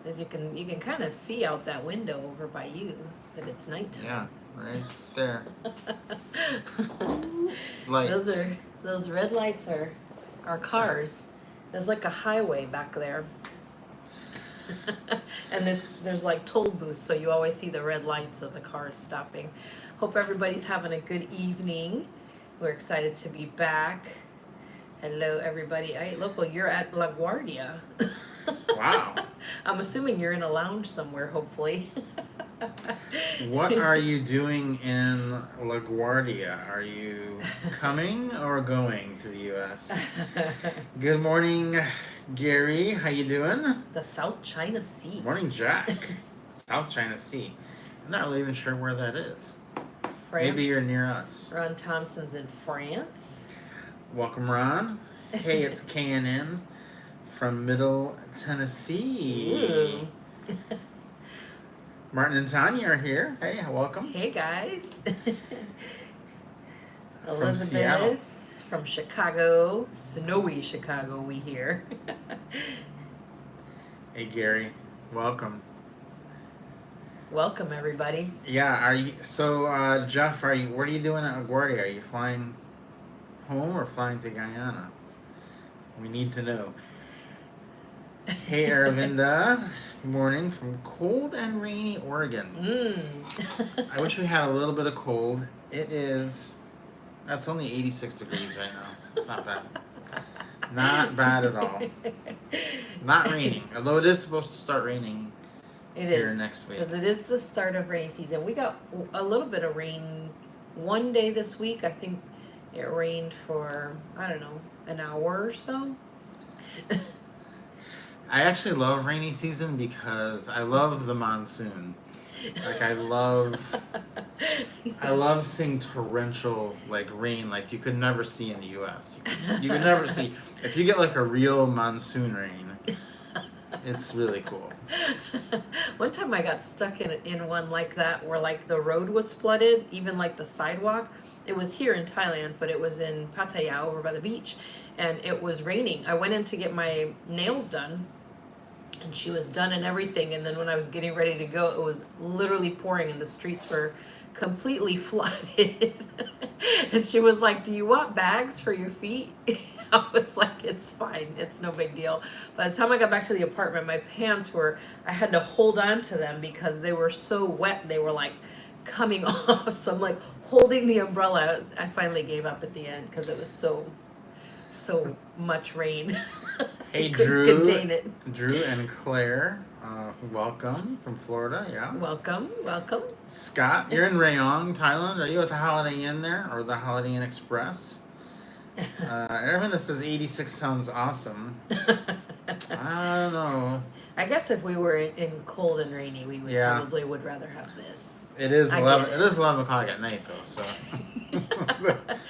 As you can kind of see out that window over by you that it's nighttime. Yeah, right there. Those Lights. are those red lights are cars. There's like a highway back there. And there's like toll booths, so you always see the red lights of the cars stopping. Hope everybody's having a good evening. We're excited to be back. Hello, everybody. Hey, local, you're at La Guardia. Wow. I'm assuming you're in a lounge somewhere, hopefully. What are you doing in LaGuardia? Are you coming or going to the U.S.? Good morning, Gary. How you doing? The South China Sea. Morning, Jack. South China Sea. I'm not really even sure where that is. France. Maybe you're near us. Ron Thompson's in France. Welcome, Ron. Hey, it's KNN from Middle Tennessee. Martin and Tanya are here. Hey, welcome. Hey, guys. From Elizabeth Seattle. from Chicago. Snowy Chicago, we hear. Hey, Gary. Welcome. Welcome, everybody. Yeah, are you? So, Jeff, what are you doing at LaGuardia? Are you flying home or flying to Guyana? We need to know. Hey, Aravinda. Good morning from cold and rainy Oregon. I wish we had a little bit of cold. That's only 86 degrees right now. It's not bad. Not bad at all. Not raining, although it is supposed to start raining. It here is, next week. because it is the start of rainy season. We got a little bit of rain one day this week. I think it rained for, I don't know, an hour or so. I actually love rainy season because I love the monsoon. Like I love seeing torrential like rain like you could never see in the U.S. You could never see if you get like a real monsoon rain. It's really cool. One time I got stuck in one like that where like the road was flooded, even like the sidewalk. It was here in Thailand, but it was in Pattaya over by the beach, and it was raining. I went in to get my nails done, and she was done and everything, and then when I was getting ready to go, it was literally pouring and the streets were completely flooded. And she was like, "Do you want bags for your feet?" I was like, "It's fine, it's no big deal." By the time I got back to the apartment, my pants I had to hold on to them because they were so wet, they were like coming off. So I'm like holding the umbrella. I finally gave up at the end because it was so much rain. Hey, Couldn't contain it. Drew and Claire, welcome from Florida. Yeah. Welcome. Scott, you're in Rayong, Thailand. Are you at the Holiday Inn there or the Holiday Inn Express? Aravinda says 86 sounds awesome. I don't know. I guess if we were in cold and rainy, we probably would rather have this. It is 11. It is 11 o'clock at night though, so.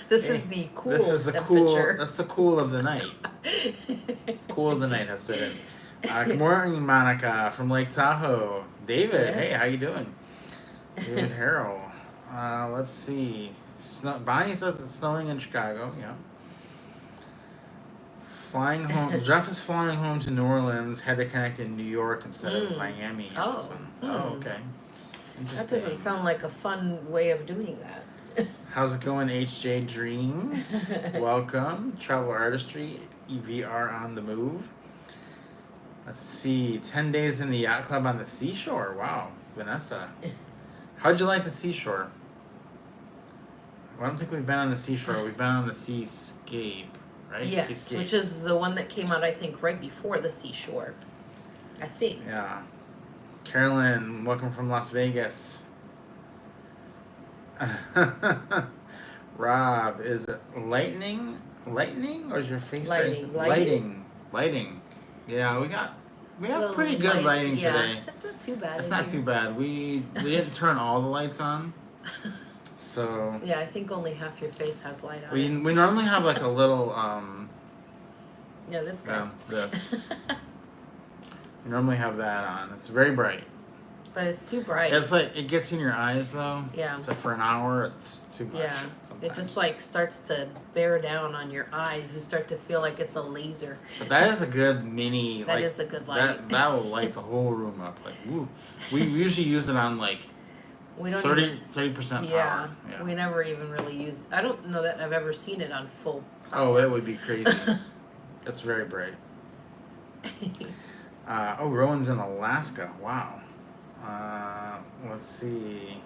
This is the cool. This is the temperature. cool. That's the cool of the night. Cool of the night has set in. Good morning, Monica from Lake Tahoe. David, Yes. hey, how you doing? David Harrell. Let's see. Bonnie says it's snowing in Chicago. Yeah. Flying home. Jeff is flying home to New Orleans. Had to connect in New York instead of Miami. Oh. Oh, okay. That Interesting. doesn't sound like a fun way of doing that. How's it going, HJ Dreams? Welcome. Travel Artistry, EVR on the move. Let's see. 10 days in the yacht club on the seashore. Wow. Vanessa. How'd you like the seashore? I don't think we've been on the seashore. We've been on the seascape, right? Yes, Seascape. which is the one that came out, I think, right before the seashore. I think. Yeah. Carolyn, welcome from Las Vegas. Rob, is it lightning or is your face Lighting. Lighting. Yeah, we have Well, pretty good lights, lighting yeah. today. That's not too bad. It's not too bad. We didn't turn all the lights on. So Yeah, I think only half your face has light on we it. normally have like a little Yeah, this guy. this. We normally have that on. It's very bright. But it's too bright. It's like it gets in your eyes though. Yeah. So for an hour, it's too much. Yeah. Sometimes. It just like starts to bear down on your eyes. You start to feel like it's a laser. But that is a good mini. That like, is a good light. That will light the whole room up. Like, woo. We usually use it on like We don't 30% power. Yeah, Yeah. we never even really use. I don't know that I've ever seen it on full power. Oh, it would be crazy. It's very bright. Rowan's in Alaska. Wow. Let's see.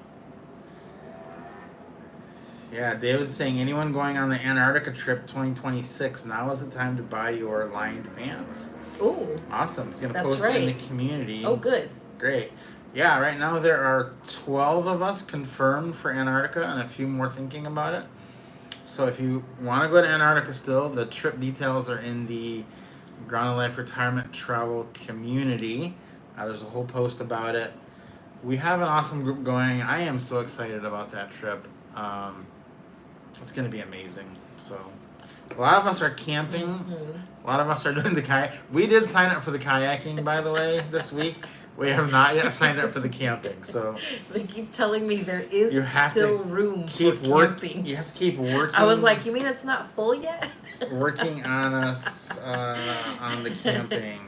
Yeah, David's saying anyone going on the Antarctica trip 2026, now is the time to buy your lined pants. Ooh. Awesome. He's going to That's post it in right. the community. Oh, good. Great. Yeah, right now there are 12 of us confirmed for Antarctica and a few more thinking about it. So if you want to go to Antarctica still, the trip details are in the Grounded Life Retirement Travel community. There's a whole post about it. We have an awesome group going. I am so excited about that trip. It's going to be amazing. So a lot of us are camping. Mm-hmm. A lot of us are doing the kayak. We did sign up for the kayaking, by the way, this week. We have not yet signed up for the camping. So They keep telling me there is you have still to room keep for camping. You have to keep working. I was like, you mean it's not full yet? Working on us on the camping.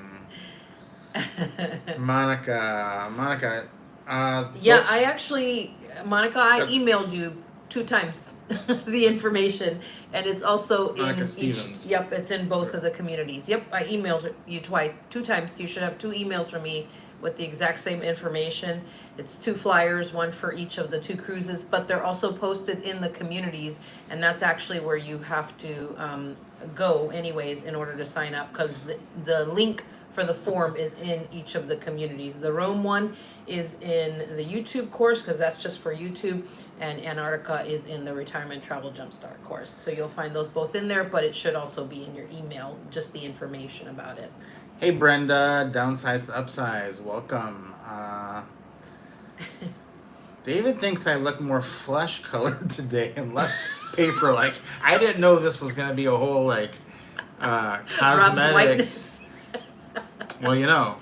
Monica. Yeah, I actually, Monica, I That's- emailed you 2 times the information, and it's also Monica in Stevens. each. Yep, it's in both of the communities. Yep, I emailed you 2 times. You should have 2 emails from me with the exact same information. It's 2 flyers, one for each of the 2 cruises, but they're also posted in the communities, and that's actually where you have to go anyways in order to sign up, because the link for the form is in each of the communities. The Rome one is in the YouTube course, because that's just for YouTube, and Antarctica is in the Retirement Travel Jumpstart course. So you'll find those both in there, but it should also be in your email, just the information about it. Hey Brenda, downsize to upsize. Welcome. David thinks I look more flesh colored today and less paper like. I didn't know this was gonna be a whole like Rob's cosmetics. whiteness. Well, you know,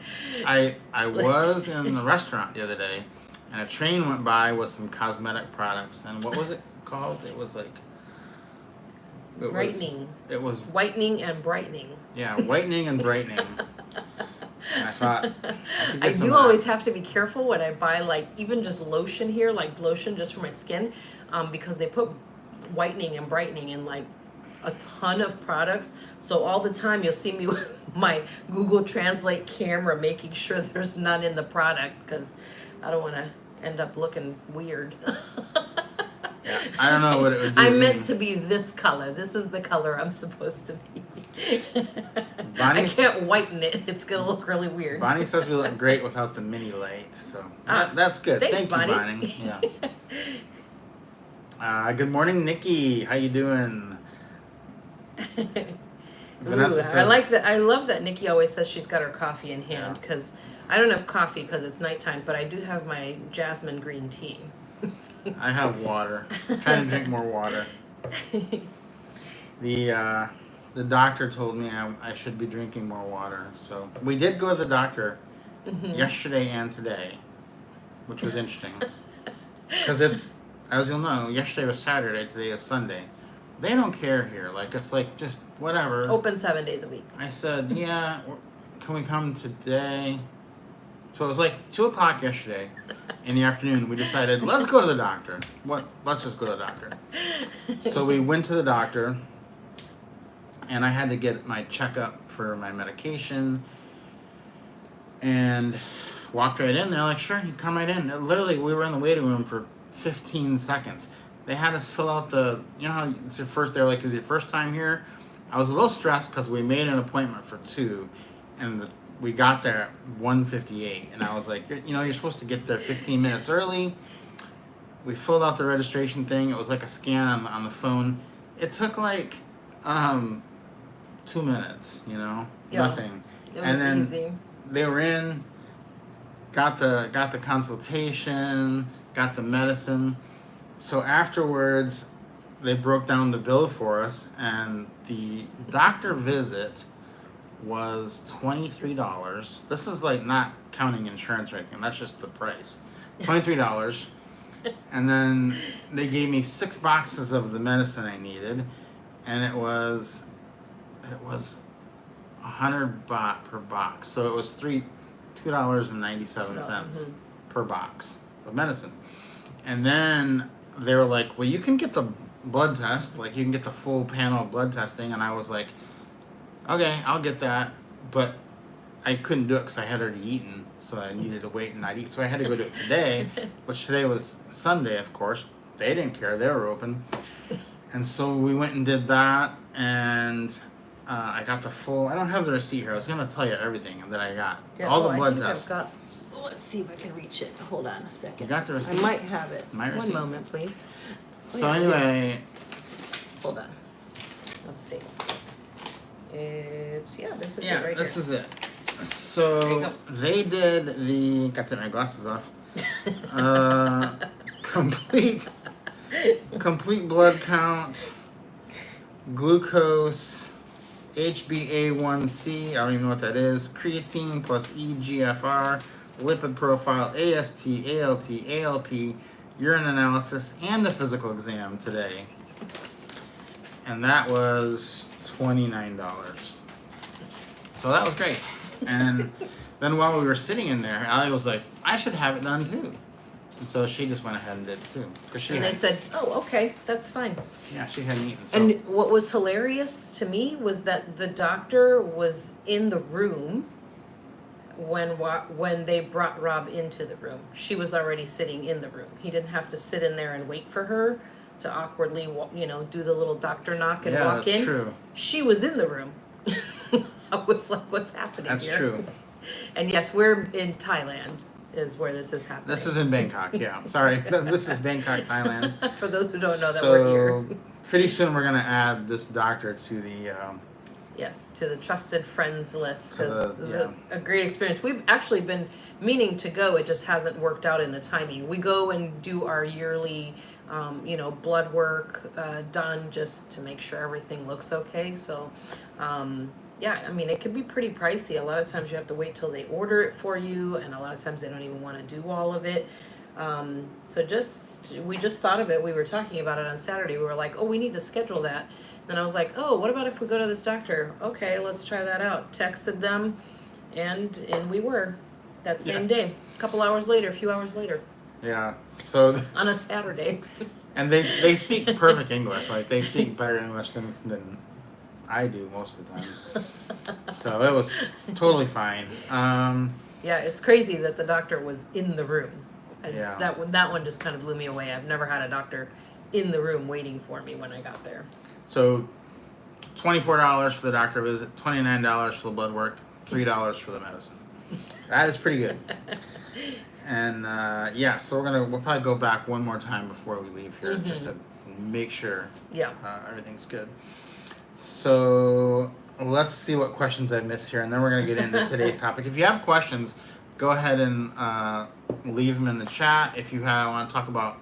I was in the restaurant the other day, and a train went by with some cosmetic products, and what was it called? It was like Brightening. It was Whitening and brightening. yeah, whitening and brightening. And I thought I do always have to be careful when I buy like even just lotion here, like lotion just for my skin, because they put whitening and brightening in like a ton of products. So all the time you'll see me with my Google Translate camera making sure there's none in the product, because I don't want to end up looking weird. Yeah, I don't know what it would be. I'm meant to be this color. This is the color I'm supposed to be. I can't whiten it. It's going to look really weird. Bonnie says we look great without the mini light, so that's good. Thanks, Thank you, Bonnie. Yeah. Good morning, Nikki. How you doing? Vanessa says, I like that. I love that Nikki always says she's got her coffee in hand, because I don't have coffee because it's nighttime, but I do have my jasmine green tea. I have water. I'm trying to drink more water. The doctor told me I should be drinking more water. So we did go to the doctor yesterday and today, which was interesting. Because it's, as you'll know, yesterday was Saturday, today is Sunday. They don't care here. Like, it's like, just whatever. Open 7 days a week. I said, yeah, can we come today? So it was like 2 o'clock yesterday in the afternoon. We decided, let's go to the doctor. Let's just go to the doctor. So we went to the doctor, and I had to get my checkup for my medication, and walked right in. They're like, sure, you come right in. Literally, we were in the waiting room for 15 seconds. They had us fill out you know how it's your first, they're like, is it your first time here? I was a little stressed because we made an appointment for 2, and we got there at 1:58, and I was like, you're supposed to get there 15 minutes early. We filled out the registration thing. It was like a scan on the phone. It took like 2 minutes, nothing. It was And then easy. they were in, got the consultation, got the medicine. So afterwards, they broke down the bill for us, and the doctor visit was $23. This is like not counting insurance or anything. That's just the price. $23. And then they gave me 6 boxes of the medicine I needed, and it was $100 per box. So it was $2.97 per box of medicine. And then they were like, well, you can get the blood test, like you can get the full panel of blood testing. And I was like, okay, I'll get that. But I couldn't do it because I had already eaten, so I needed to wait and not eat. So I had to go do it today, which today was Sunday, of course. They didn't care, they were open. And so we went and did that, and I got the full, I don't have the receipt here. I was going to tell you everything that I got. Yeah, all the blood tests. Let's see if I can reach it. Hold on a second. You got the receipt? I might have it. My receipt? One moment, please. So anyway. Hold on. Let's see. This is it right this here. is it. So they did the, got to take my glasses off. Complete blood count, glucose, HbA1c, I don't even know what that is, creatine plus EGFR, lipid profile, AST, ALT, ALP, urine analysis, and a physical exam today. And that was $29. So that was great. And then while we were sitting in there, Allie was like, I should have it done too. And so she just went ahead and did it too. And they said, oh, okay, that's fine. Yeah, she hadn't eaten. So. And what was hilarious to me was that the doctor was in the room when they brought Rob into the room. She was already sitting in the room. He didn't have to sit in there and wait for her to awkwardly, do the little doctor knock and walk in. Yeah, that's true. She was in the room. I was like, what's happening That's here? That's true. And yes, we're in Thailand is where this is happening. This is in Bangkok, yeah. Sorry. This is Bangkok, Thailand. For those who don't know that we're here. Pretty soon we're going to add this doctor to the... Yes, to the trusted friends list, because it was yeah. a great experience. We've actually been meaning to go. It just hasn't worked out in the timing. We go and do our yearly, blood work done just to make sure everything looks okay. So, it can be pretty pricey. A lot of times you have to wait till they order it for you, and a lot of times they don't even want to do all of it. We just thought of it. We were talking about it on Saturday. We were like, oh, we need to schedule that. Then I was like, oh, what about if we go to this doctor? Okay, let's try that out. Texted them, and we were that same day. A few hours later. Yeah, so... on a Saturday. And they speak perfect English. Like, they speak better English than I do most of the time. So it was totally fine. Yeah, it's crazy that the doctor was in the room. That one just kind of blew me away. I've never had a doctor in the room waiting for me when I got there. So, $24 for the doctor visit, $29 for the blood work, $3 for the medicine. That is pretty good. And so we'll probably go back one more time before we leave here, just to make sure everything's good. So let's see what questions I missed here, and then we're gonna get into today's topic. If you have questions, go ahead and leave them in the chat. If you want to talk about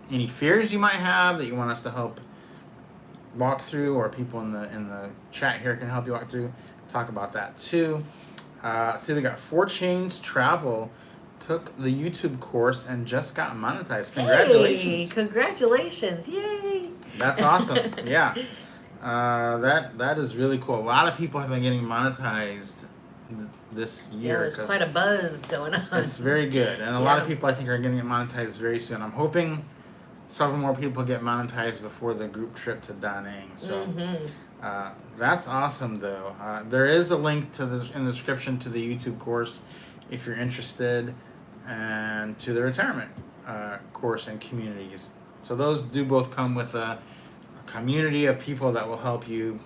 any fears you might have that you want us to help walk through, or people in the chat here can help you walk through, talk about that too. See, we got 4 Chains Travel took the YouTube course and just got monetized. Congratulations! Hey, congratulations! Yay! That's awesome. Yeah, that is really cool. A lot of people have been getting monetized this year. Yeah, there's quite a buzz going on. It's very good, and a lot of people I think are getting it monetized very soon. I'm hoping several more people get monetized before the group trip to Da Nang. So that's awesome, though. There is a link in the description to the YouTube course if you're interested, and to the retirement course and communities. So those do both come with a community of people that will help you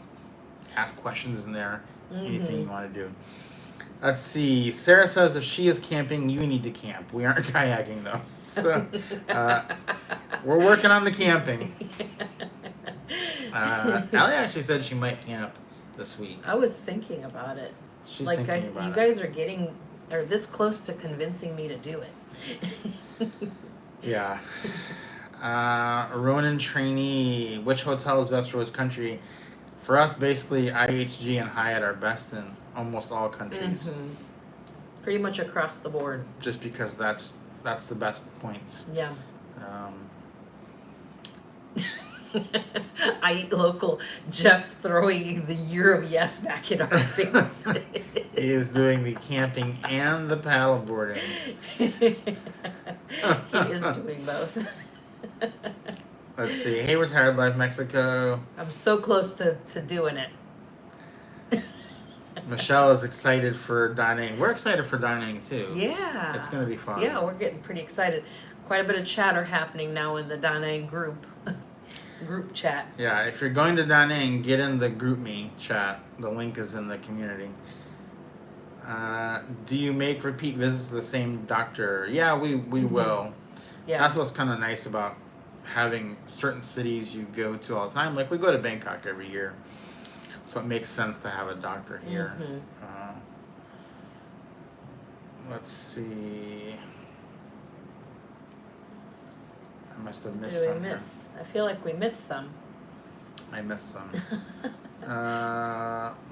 ask questions in there, anything you want to do. Let's see. Sarah says if she is camping, you need to camp. We aren't kayaking, though. So we're working on the camping. Allie actually said she might camp this week. I was thinking about it. She's thinking about it. You guys are this close to convincing me to do it. Yeah. Ronan trainee. Which hotel is best for which country? For us, basically, IHG and Hyatt are best in almost all countries, pretty much across the board. just because that's the best points. Yeah. Um, I eat local. Jeff's throwing the year of yes back in our faces. he is doing the camping and the paddle boarding. He is doing both. Let's see. Hey, Retired Life Mexico. I'm so close to doing it. Michelle is excited for dining. We're excited for dining too. Yeah. It's going to be fun. Yeah, we're getting pretty excited. Quite a bit of chatter happening now in the Danang group chat. Yeah, if you're going to dining, get in the group me chat. The link is in the community. Do you make repeat visits to the same doctor? Yeah, we will. Yeah. That's what's kind of nice about having certain cities you go to all the time. Like we go to Bangkok every year, so it makes sense to have a doctor here. Let's see. I must have missed some. I feel like we missed some. I missed some.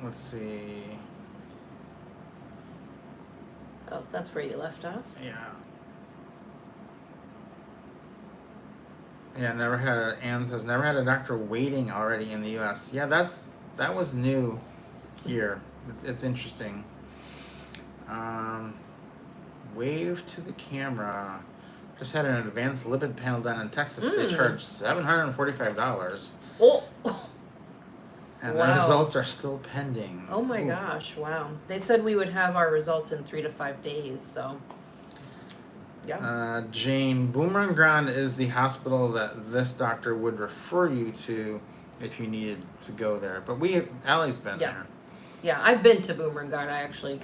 Let's see. Oh, that's where you left off? Yeah. Yeah, Anne says, never had a doctor waiting already in the U.S. Yeah, that was new here. It's interesting. Wave to the camera. Just had an advanced lipid panel done in Texas. They charged $745. Oh. And Wow. the results are still pending. Oh my gosh, wow. They said we would have our results in 3 to 5 days, so yeah. Jane, Boomerang Ground is the hospital that this doctor would refer you to if you needed to go there. But Allie's been there. Yeah, I've been to Boomerang Ground. I actually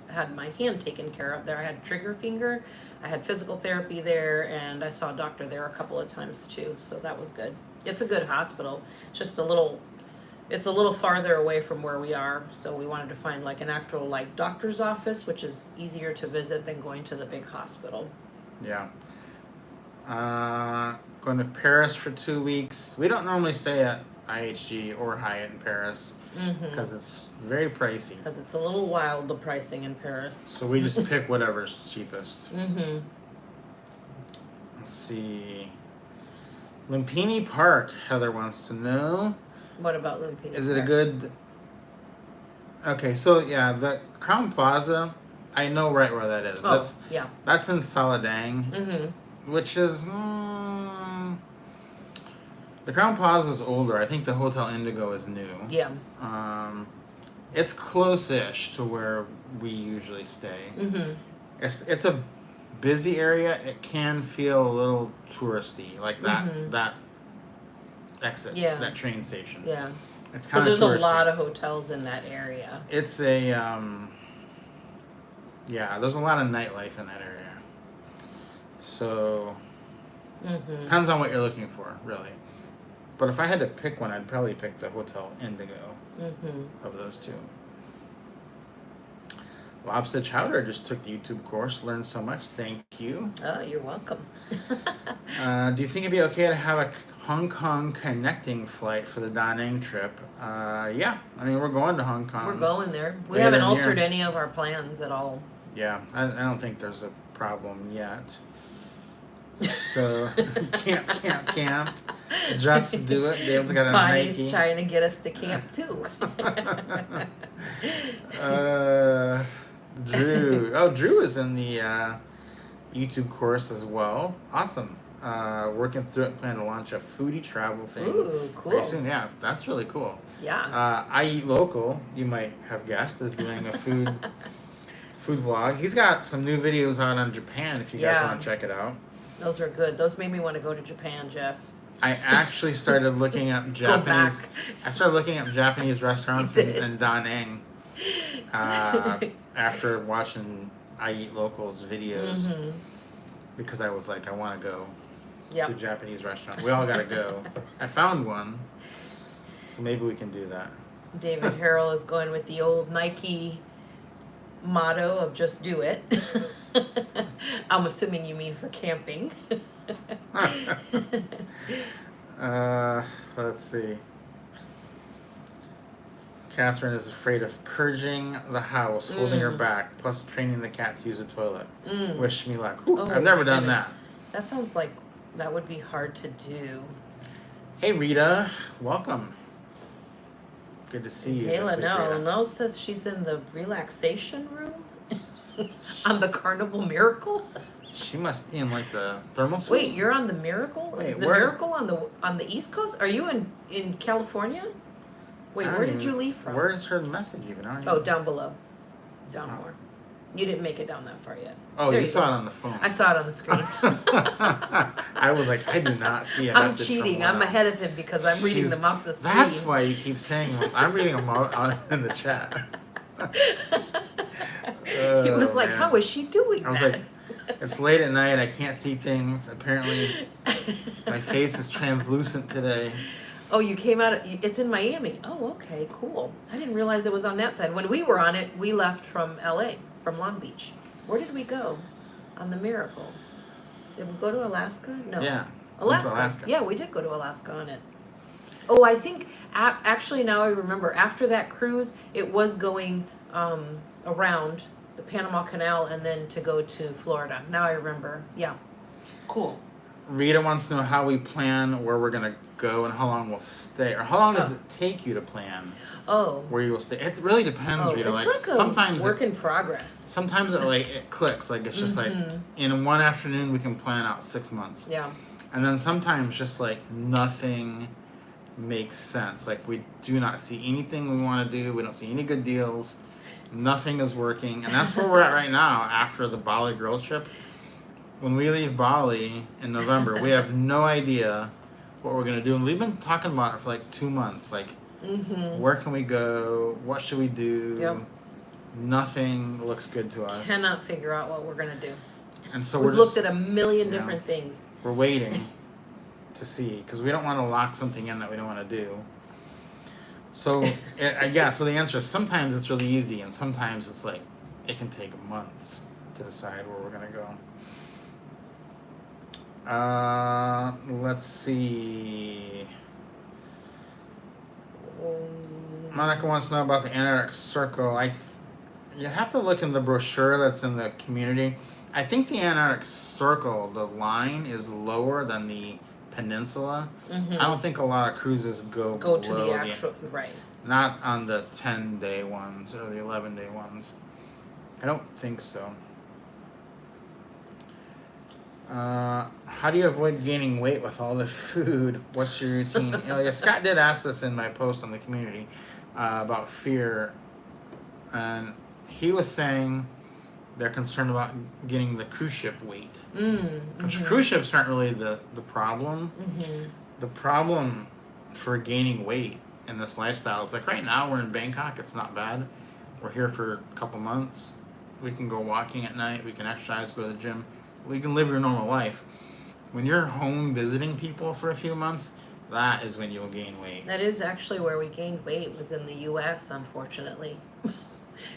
had my hand taken care of there. I had trigger finger. I had physical therapy there, and I saw a doctor there a couple of times too, so that was good. It's a good hospital. Just it's a little farther away from where we are, so we wanted to find like an actual like doctor's office, which is easier to visit than going to the big hospital. Yeah. Going to Paris for 2 weeks. We don't normally stay at IHG or Hyatt in Paris because it's very pricey. Because it's a little wild, the pricing in Paris. So we just pick whatever's cheapest. Mm-hmm. Let's see. Lumpini Park, Heather wants to know. What about Lumpini Is it a good... Okay, so yeah, the Crown Plaza, I know right where that is. Oh, That's in Saladang, which is... the Crown Plaza is older. I think the Hotel Indigo is new. Yeah. It's close-ish to where we usually stay. It's a busy area. It can feel a little touristy, like that exit, that train station. Yeah. It's kind of Because there's touristy. a lot of hotels in that area. It's a there's a lot of nightlife in that area. So depends on what you're looking for, really. But if I had to pick one, I'd probably pick the Hotel Indigo of those two. Lobster Chowder just took the YouTube course, learned so much. Thank you. Oh, you're welcome. Do you think it'd be okay to have a Hong Kong connecting flight for the Da Nang trip? Yeah. I mean, we're going to Hong Kong. We're going there. We later haven't in the altered year. any of our plans at all. Yeah, I don't think there's a problem yet. So, camp. Just do it. Dave's got a Bonnie's Nike. trying to get us to camp too. Drew. Oh, Drew is in the YouTube course as well. Awesome. Working through it, plan to launch a foodie travel thing. Ooh, cool. Very soon. Yeah, that's really cool. Yeah. I Eat Local, you might have guessed, is doing a food vlog. He's got some new videos out on Japan if you guys want to check it out. Those are good. Those made me want to go to Japan, Jeff. I actually started looking up Japanese. I started looking up Japanese restaurants in Da Nang after watching I Eat Local's videos because I was like, I want to go to a Japanese restaurant. We all got to go. I found one, so maybe we can do that. David Harrell is going with the old Nike motto of just do it. I'm assuming you mean for camping. Let's see. Catherine is afraid of purging the house, holding her back, plus training the cat to use the toilet. Wish me luck. Whew, I've never done that. That sounds like that would be hard to do. Hey, Rita. Welcome. Good to see you. Leela, no says she's in the relaxation room on the Carnival Miracle. She must be in like the thermal suite. Wait, you're on the Miracle? Wait, is the Miracle on the East Coast? Are you in California? Wait, where did you leave from? Where is her message even? Oh, down below. Down more. You didn't make it down that far yet. Oh, you saw it on the phone. I saw it on the screen. I was like, I do not see a I'm message. cheating. I'm ahead of him because I'm reading them off the screen. That's why you keep saying them. I'm reading them out in the chat. He was like, how is she doing that? I was like, it's late at night. I can't see things. Apparently, my face is translucent today. Oh, you came out. It's in Miami. Oh, okay, cool. I didn't realize it was on that side. When we were on it, we left from LA, from Long Beach. Where did we go on the Miracle? Did we go to Alaska? No. Yeah. Alaska. Yeah, we did go to Alaska on it. Oh, I think actually now I remember. After that cruise, it was going around the Panama Canal and then to go to Florida. Now I remember. Yeah. Cool. Rita wants to know how we plan where we're gonna go and how long we'll stay, or how long does it take you to plan where you will stay. It really depends, Rita. It's like sometimes work in progress. Sometimes it clicks. Like it's just like in one afternoon we can plan out 6 months. Yeah. And then sometimes just like nothing makes sense. Like we do not see anything we want to do. We don't see any good deals. Nothing is working, and that's where we're at right now after the Bali girls trip. When we leave Bali in November, we have no idea what we're going to do. And we've been talking about it for like 2 months. Like, where can we go? What should we do? Yep. Nothing looks good to us. Cannot figure out what we're going to do. And so we've looked at a million different things. We're waiting to see because we don't want to lock something in that we don't want to do. So, so the answer is sometimes it's really easy and sometimes it's like it can take months to decide where we're going to go. Let's see. Monica wants to know about the Antarctic Circle. You have to look in the brochure that's in the community. I think the Antarctic Circle, the line is lower than the peninsula. I don't think a lot of cruises go to the actual right. Not on the 10-day ones or the 11-day ones. I don't think so. How do you avoid gaining weight with all the food? What's your routine? Scott did ask this in my post on the community about fear, and he was saying they're concerned about getting the cruise ship weight. Which cruise ships aren't really the problem. The problem for gaining weight in this lifestyle is like right now we're in Bangkok. It's not bad. We're here for a couple months. We can go walking at night. We can exercise, go to the gym. We can live your normal life. When you're home visiting people for a few months, that is when you'll gain weight. That is actually where we gained weight, was in the U.S., unfortunately.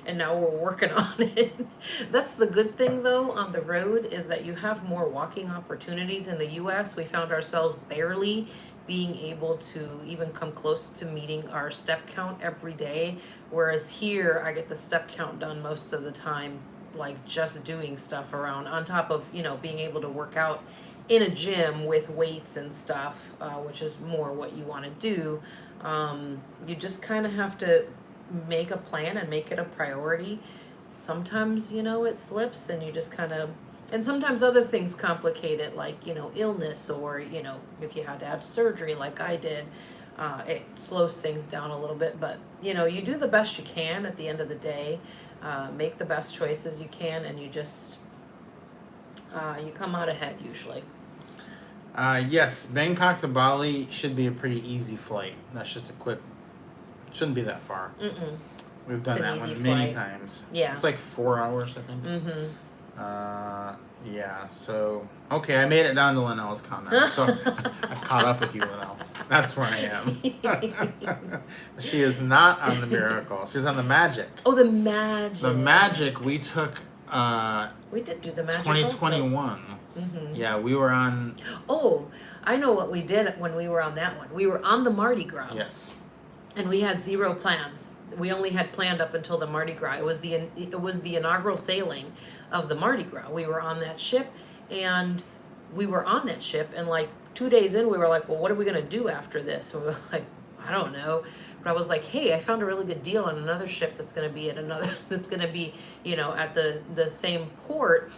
And now we're working on it. That's the good thing, though, on the road, is that you have more walking opportunities. In the U.S., we found ourselves barely being able to even come close to meeting our step count every day. Whereas here, I get the step count done most of the time, like just doing stuff around, on top of being able to work out in a gym with weights and stuff, which is more what you want to do. You just kind of have to make a plan and make it a priority. Sometimes it slips and you just kind of, and sometimes other things complicate it, like illness, or if you had to have surgery like I did, it slows things down a little bit. But you do the best you can at the end of the day. Make the best choices you can, and you just you come out ahead usually. Yes, Bangkok to Bali should be a pretty easy flight. That's just a quick. Shouldn't be that far. We've done that one many times. Yeah, it's like 4 hours, I think. Yeah. So okay, I made it down to Linnell's comment. So I've caught up with you, Linnell. That's where I am. She is not on the Miracle. She's on the Magic. Oh, the Magic. The Magic we took. We did do the Magic. 2021. Yeah, we were on. Oh, I know what we did when we were on that one. We were on the Mardi Gras. Yes. and we had zero plans. We only had planned up until the Mardi Gras. It was the inaugural sailing of the Mardi Gras. We were on that ship, and like 2 days in, we were like, well, what are we gonna do after this? And we were like, I don't know. But I was like, hey, I found a really good deal on another ship that's gonna be at the same port.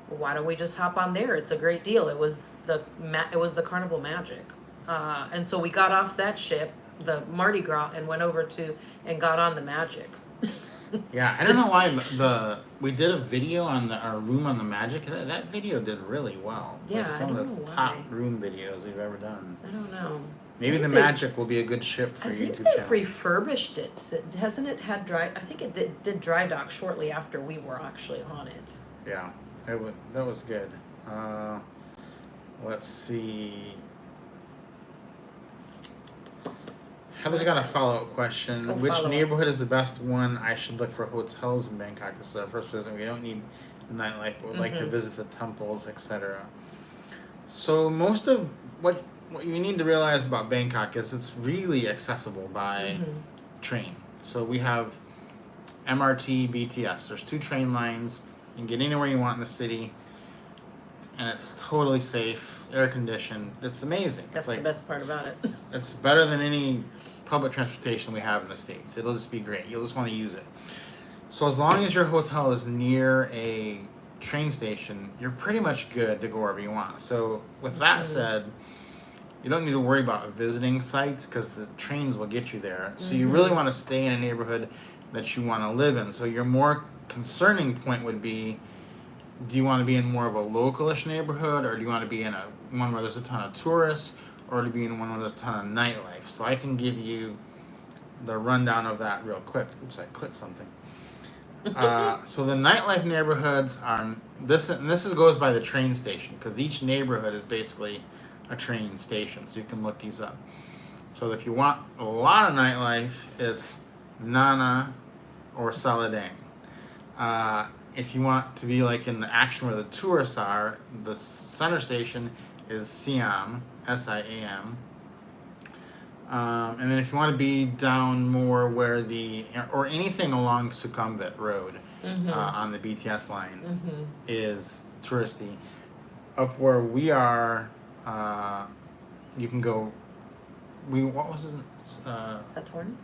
Why don't we just hop on there? It's a great deal. It was the Carnival Magic, and so we got off that ship, the Mardi Gras, and went over and got on the Magic. Yeah, I don't know why we did a video on our room on the Magic. That video did really well. Yeah, it's I one don't of know the why. top room videos we've ever done. I don't know. Maybe the Magic will be a good ship for I your think YouTube they've channel. refurbished it. Hasn't it had dry? I think it did dry dock shortly after we were actually on it. Yeah, that was good. Let's see. Heather's got a follow-up question. Which neighborhood is the best one I should look for hotels in Bangkok? This is our first visit. We don't need nightlife, but we'd like to visit the temples, etc. So most of what you need to realize about Bangkok is it's really accessible by train. So we have MRT, BTS. There's 2 train lines. You can get anywhere you want in the city, and it's totally safe, air conditioned. It's amazing. That's the best part about it. It's better than any public transportation we have in the States. It'll just be great. You'll just want to use it. So as long as your hotel is near a train station, you're pretty much good to go wherever you want. So with that said, you don't need to worry about visiting sites because the trains will get you there. So you really want to stay in a neighborhood that you want to live in. So your more concerning point would be, do you want to be in more of a localish neighborhood, or do you want to be in one where there's a ton of tourists, or to be in one where there's a ton of nightlife? So I can give you the rundown of that real quick. Oops, I clicked something. So the nightlife neighborhoods are this goes by the train station, because each neighborhood is basically a train station. So you can look these up. So if you want a lot of nightlife, it's Nana or Saladang. If you want to be like in the action where the tourists are, the center station is Siam, S-I-A-M. And then if you want to be down more where or anything along Sukhumvit Road on the BTS line is touristy. Up where we are, you can go, what was it? Saturn?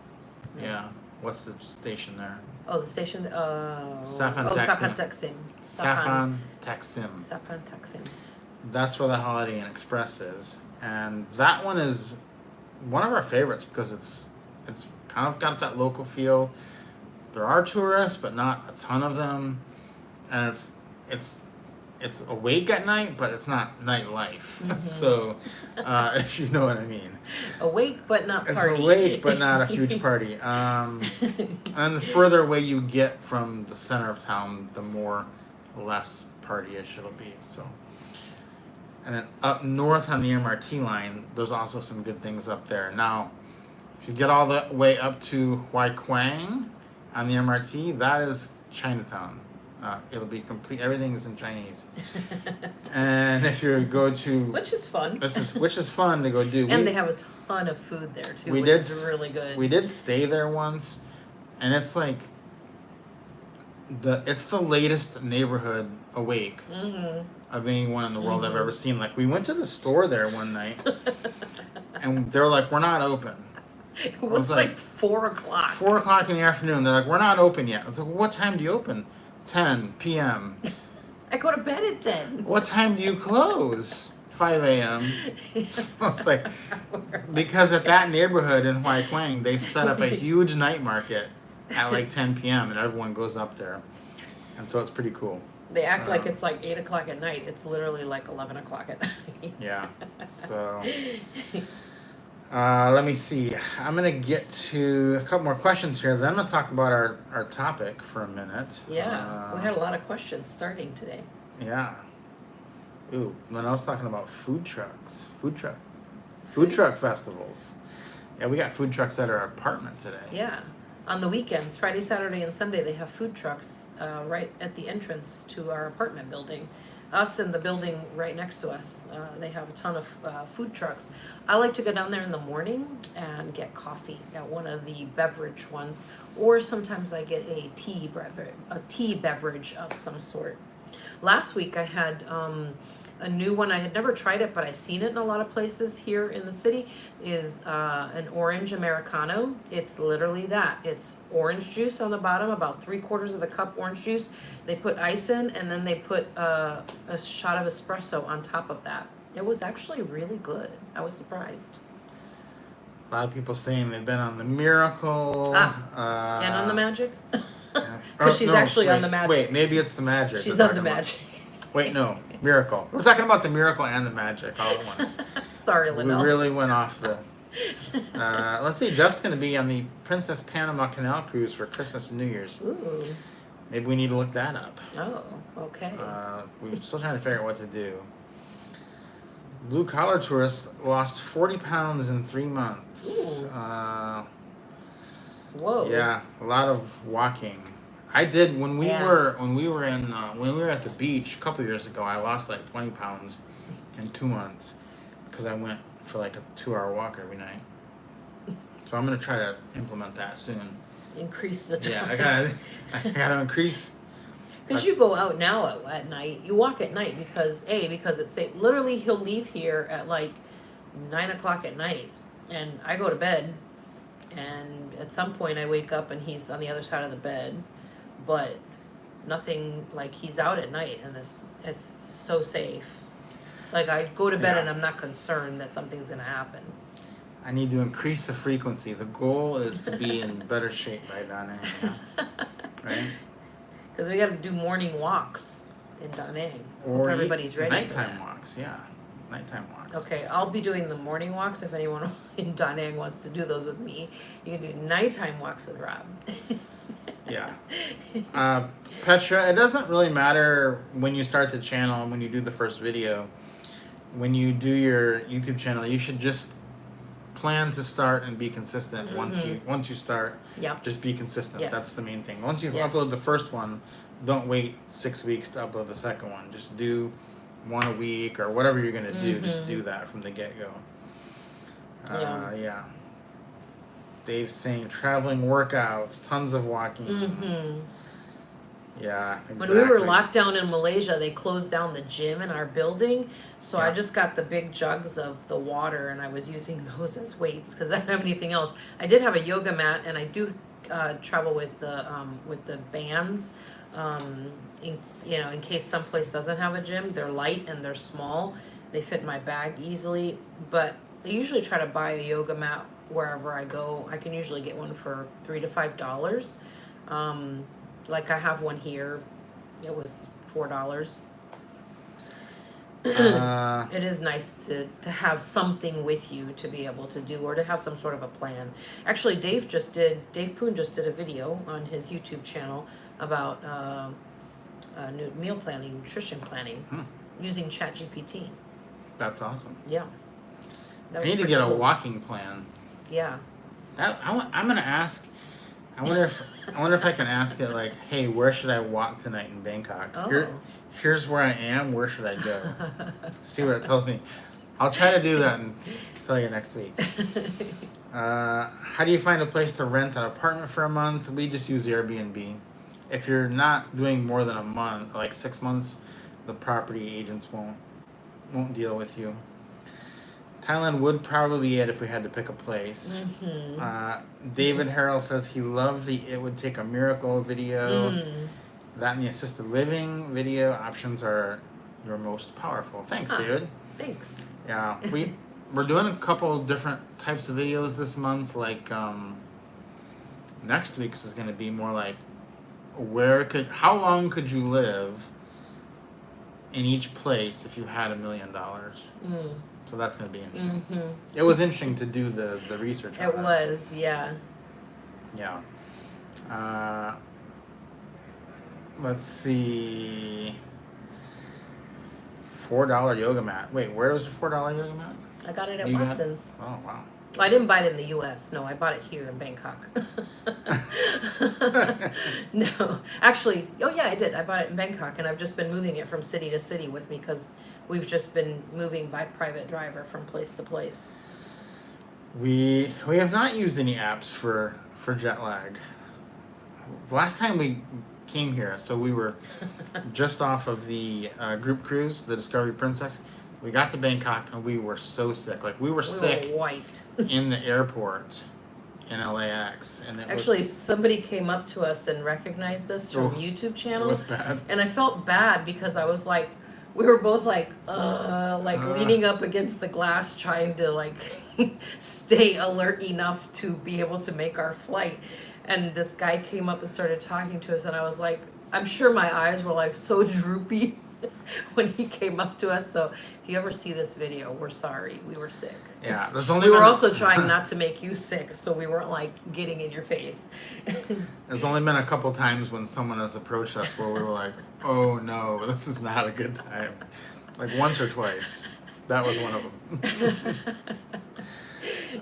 Yeah. What's the station there? Oh, the station. Sapan Taksim. Sapan Taksim. That's where the Holiday Inn Express is, and that one is one of our favorites because it's kind of got that local feel. There are tourists, but not a ton of them, and it's awake at night, but it's not nightlife. So, if you know what I mean. Awake, but not party. It's awake, but not a huge party. And the further away you get from the center of town, the less party-ish it'll be. So, and then up north on the MRT line, there's also some good things up there. Now, if you get all the way up to Hoi Quang on the MRT, that is Chinatown. It'll be complete. Everything's in Chinese. And if you go to, which is fun. Which is fun to go do. And they have a ton of food there too, which is really good. We did stay there once, and it's like it's the latest neighborhood awake of anyone in the world I've ever seen. Like, we went to the store there one night, and they're like, "We're not open." It was like 4 o'clock. 4 o'clock in the afternoon. They're like, "We're not open yet." I was like, well, "What time do you open?" 10 p.m. I go to bed at 10. What time do you close? 5 a.m. So it's like, because at that neighborhood in Hoi Quang, they set up a huge night market at like 10 p.m. and everyone goes up there. And so it's pretty cool. They act like it's like 8 o'clock at night. It's literally like 11 o'clock at night. Yeah. So... let me see. I'm going to get to a couple more questions here. Then I'm going to talk about our topic for a minute. Yeah. We had a lot of questions starting today. Yeah. Ooh, then I was talking about food trucks. Food truck festivals. Yeah, we got food trucks at our apartment today. Yeah. On the weekends, Friday, Saturday, and Sunday, they have food trucks right at the entrance to our apartment building. us and the building right next to us, they have a ton of food trucks. I like to go down there in the morning and get coffee at one of the beverage ones, or sometimes I get a tea beverage of some sort. Last week I had a new one. I had never tried it, but I seen it in a lot of places here in the city. Is an orange Americano. It's literally that. It's orange juice on the bottom, about 3/4 of the cup orange juice. They put ice in, and then they put a shot of espresso on top of that. It was actually really good. I was surprised. A lot of people saying they've been on the Miracle. And on the Magic? Because she's actually on the Magic. Wait, maybe it's the Magic. She's on the Magic. Wait, no, Miracle. We're talking about the Miracle and the Magic all at once. Sorry, Linnell. We really went off the... let's see, Jeff's going to be on the Princess Panama Canal Cruise for Christmas and New Year's. Ooh. Maybe we need to look that up. Oh, okay. We're still trying to figure out what to do. Blue collar tourists lost 40 pounds in 3 months. Whoa. Yeah, a lot of walking. I did when we were at the beach a couple years ago. I lost like 20 pounds in 2 months because I went for like a 2-hour walk every night. So I'm gonna try to implement that soon. Increase the time. Yeah, I gotta increase. Because you go out now at night. You walk at night because it's safe. Literally, he'll leave here at like 9 o'clock at night, and I go to bed, and at some point I wake up and he's on the other side of the bed, but nothing, like, he's out at night, and it's so safe. Like, I go to bed and I'm not concerned that something's gonna happen. I need to increase the frequency. The goal is to be in better shape by Da Nang, right? Because we got to do morning walks in Da Nang. Or everybody's ready. Nighttime walks, yeah. Nighttime walks. Okay, I'll be doing the morning walks. If anyone in Da Nang wants to do those with me, you can do nighttime walks with Rob. Yeah. Petra, it doesn't really matter when you start the channel and when you do the first video. When you do your YouTube channel, you should just plan to start and be consistent. Once you start, just be consistent. Yes. That's the main thing. Once you've uploaded the first one, don't wait 6 weeks to upload the second one. Just do one a week or whatever you're gonna do. Just do that from the get-go. Yeah. Dave's saying traveling workouts, tons of walking. Yeah, exactly. When we were locked down in Malaysia, they closed down the gym in our building. So I just got the big jugs of the water, and I was using those as weights because I didn't have anything else. I did have a yoga mat, and I do travel with the bands. In case someplace doesn't have a gym, they're light and they're small. They fit in my bag easily. But I usually try to buy a yoga mat wherever I go. I can usually get one for $3 to $5. Like I have one here. It was $4. It is nice to have something with you to be able to do, or to have some sort of a plan. Actually, Dave Poon just did a video on his YouTube channel about meal planning, nutrition planning, using ChatGPT. That's awesome. Yeah. I need to get a walking plan. Yeah. I'm gonna ask. I wonder if I can ask it like, hey, where should I walk tonight in Bangkok? Oh. Here's where I am. Where should I go? See what it tells me. I'll try to do that and tell you next week. How do you find a place to rent an apartment for a month? We just use Airbnb. If you're not doing more than a month, like 6 months, the property agents won't deal with you. Thailand would probably be it if we had to pick a place. David Harrell says he loved the It Would Take a Miracle video. That and the assisted living video options are your most powerful. Thanks, David. Thanks. Yeah, we're doing a couple different types of videos this month. Like next week's is going to be more like how long could you live in each place if you had $1 million? So that's going to be interesting. It was interesting to do the research on that. It was, yeah. Yeah. Let's see. $4 yoga mat. Wait, where was the $4 yoga mat? I got it at You got- Watson's. Oh, wow. Well, I didn't buy it in the U.S. No, I bought it here in Bangkok. No, actually, oh yeah, I did. I bought it in Bangkok, and I've just been moving it from city to city with me because we've just been moving by private driver from place to place. We have not used any apps for jet lag. The last time we came here, so we were just off of the group cruise, the Discovery Princess. We got to Bangkok and we were so sick. Like we were sick wiped. in the airport in LAX, and it Actually, was, somebody came up to us and recognized us from YouTube it channels, was bad. and I felt bad because I was like, we were both like leaning up against the glass, trying to like stay alert enough to be able to make our flight. And this guy came up and started talking to us, and I was like, I'm sure my eyes were like so droopy when he came up to us. So if you ever see this video, we're sorry. We were sick. Yeah, there's only We were been- also trying not to make you sick, so we weren't like getting in your face. There's only been a couple times when someone has approached us where we were like, oh no, this is not a good time. Like once or twice. That was one of them.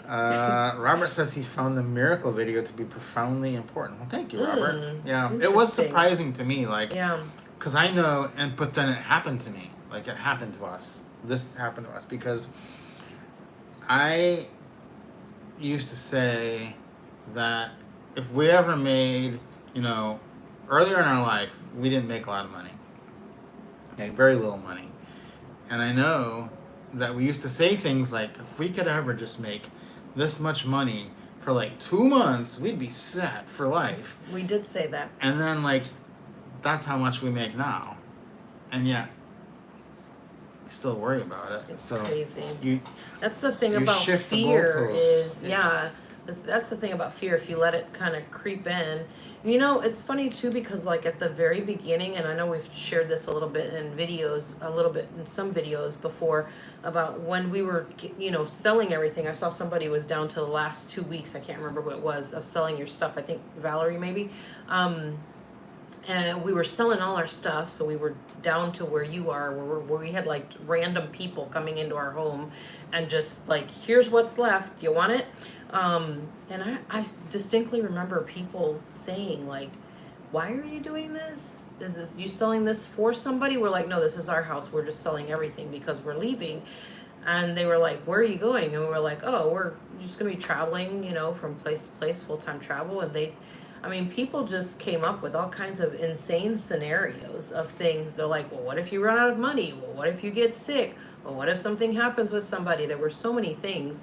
Robert says he found the miracle video to be profoundly important. Well, thank you, Robert. Yeah, it was interesting. surprising to me, like, Yeah. because I know, but then it happened to me. Like it happened to us. This happened to us because I used to say that if we ever made, earlier in our life, we didn't make a lot of money. Okay, very little money. And I know that we used to say things like, if we could ever just make this much money for like 2 months, we'd be set for life. We did say that. And then like, that's how much we make now. And yet, we still worry about it. It's so crazy. That's the thing you about shift the fear goalposts. is, that's the thing about fear. If you let it kind of creep in, it's funny too, because like at the very beginning, and I know we've shared this a little bit in some videos before about when we were, selling everything. I saw somebody was down to the last 2 weeks. I can't remember who it was, of selling your stuff. I think Valerie maybe. And we were selling all our stuff, so we were down to where you are, where we had like random people coming into our home and just like, here's what's left, you want it? And I distinctly remember people saying like, why are you doing this? Is this you selling this for somebody? We're like, no, this is our house, we're just selling everything because we're leaving. And they were like, where are you going? And we were like, oh, we're just gonna be traveling, from place to place, full-time travel. And people just came up with all kinds of insane scenarios of things. They're like, well, what if you run out of money? Well, what if you get sick? Well, what if something happens with somebody? There were so many things.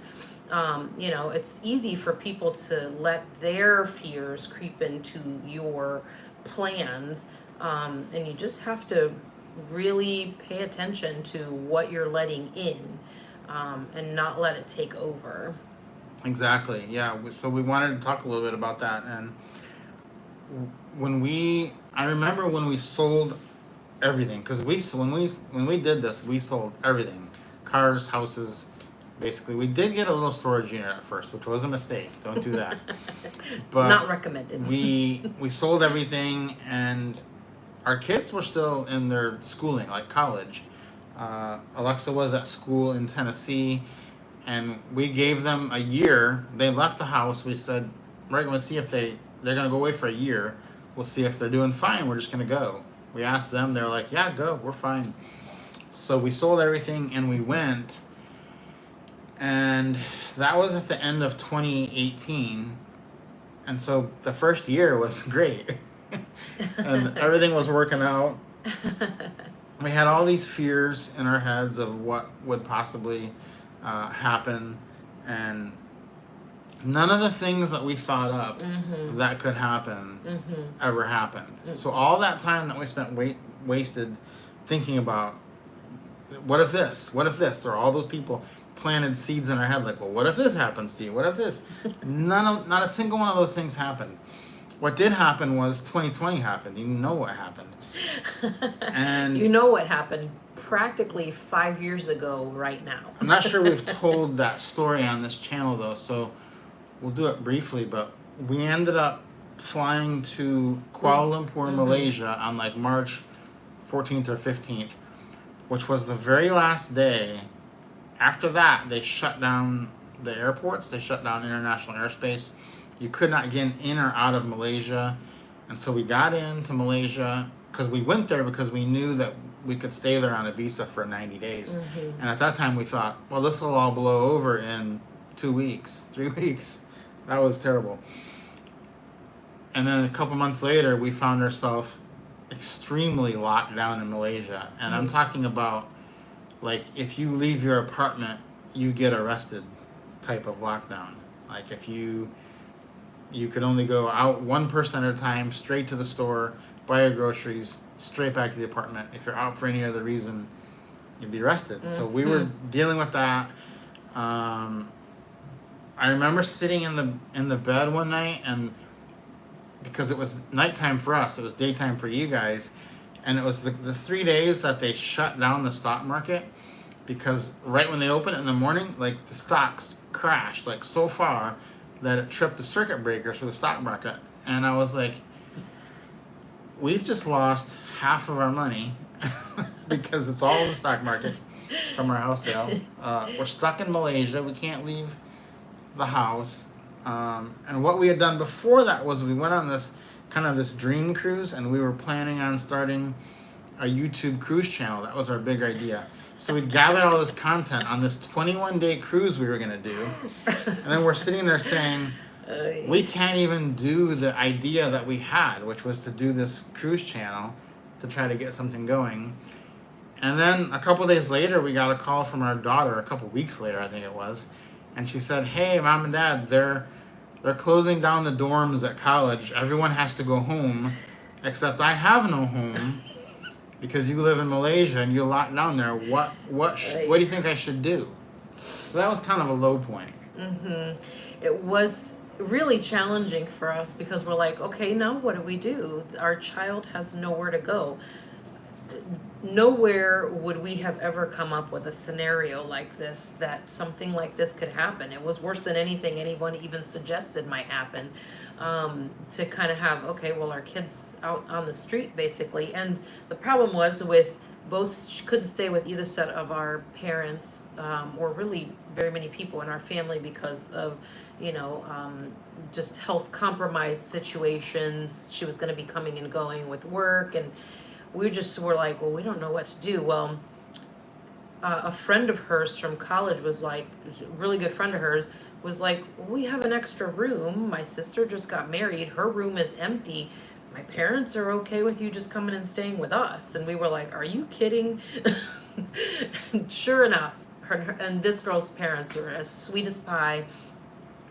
It's easy for people to let their fears creep into your plans. And you just have to really pay attention to what you're letting in, and not let it take over. Exactly. Yeah. So we wanted to talk a little bit about that. And I remember when we sold everything, because when we did this, we sold everything, cars, houses. Basically, we did get a little storage unit at first, which was a mistake. Don't do that. But Not recommended. we sold everything, and our kids were still in their schooling, like college. Alexa was at school in Tennessee, and we gave them a year. They left the house. We said, we're going to see if they're going to go away for a year. We'll see if they're doing fine. We're just going to go. We asked them. They're like, yeah, go. We're fine. So we sold everything, and we went. And that was at the end of 2018. And so the first year was great. And everything was working out. We had all these fears in our heads of what would possibly happen. And none of the things that we thought up that could happen ever happened. So all that time that we spent wasted thinking about, what if this? What if this? Or all those people planted seeds in our head like, well, what if this happens to you? What if this? Not a single one of those things happened. What did happen was 2020 happened. You know what happened. And you know what happened practically 5 years ago right now. I'm not sure we've told that story on this channel though, so we'll do it briefly, but we ended up flying to Kuala Lumpur, Malaysia on like March 14th or 15th, which was the very last day. After that, they shut down the airports. They shut down international airspace. You could not get in or out of Malaysia. And so we got into Malaysia because we went there because we knew that we could stay there on a visa for 90 days. Mm-hmm. And at that time we thought, well, this will all blow over in 2 weeks, 3 weeks. That was terrible. And then a couple months later, we found ourselves extremely locked down in Malaysia. And I'm talking about, like, if you leave your apartment, you get arrested type of lockdown. Like, if you could only go out one person at a time, straight to the store, buy your groceries, straight back to the apartment. If you're out for any other reason, you'd be arrested. Mm-hmm. So we were dealing with that. I remember sitting in the bed one night, and because it was nighttime for us, it was daytime for you guys, and it was the 3 days that they shut down the stock market, because right when they opened it in the morning, like, the stocks crashed like so far that it tripped the circuit breakers for the stock market. And I was like, we've just lost half of our money because it's all in the stock market from our house sale. We're stuck in Malaysia. We can't leave the house. And what we had done before that was we went on this dream cruise, and we were planning on starting a YouTube cruise channel. That was our big idea. So we gathered all this content on this 21-day cruise we were going to do. And then we're sitting there saying, we can't even do the idea that we had, which was to do this cruise channel to try to get something going. And then a couple days later, we got a call from our daughter, a couple weeks later, I think it was. And she said, hey, Mom and Dad, they're closing down the dorms at college. Everyone has to go home, except I have no home because you live in Malaysia and you're locked down there. What do you think I should do? So that was kind of a low point. Mm-hmm. It was really challenging for us because we're like, okay, now what do we do? Our child has nowhere to go. Nowhere would we have ever come up with a scenario like this, that something like this could happen. It was worse than anything anyone even suggested might happen. To kind of have, okay, well, our kids out on the street basically. And the problem was with both, she couldn't stay with either set of our parents, or really very many people in our family because of, just health compromise situations. She was going to be coming and going with work, and we just were like, well, we don't know what to do. Well, a friend of hers from college was like, a really good friend of hers was like, we have an extra room. My sister just got married. Her room is empty. My parents are okay with you just coming and staying with us. And we were like, are you kidding? And sure enough, her and this girl's parents are as sweet as pie.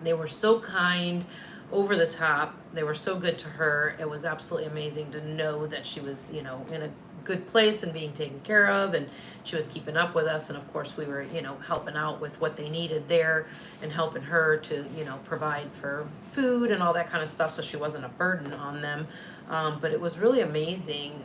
They were so kind, over the top. They were so good to her. It was absolutely amazing to know that she was, in a good place and being taken care of, and she was keeping up with us. And of course we were, helping out with what they needed there and helping her to, provide for food and all that kind of stuff, so she wasn't a burden on them. But it was really amazing.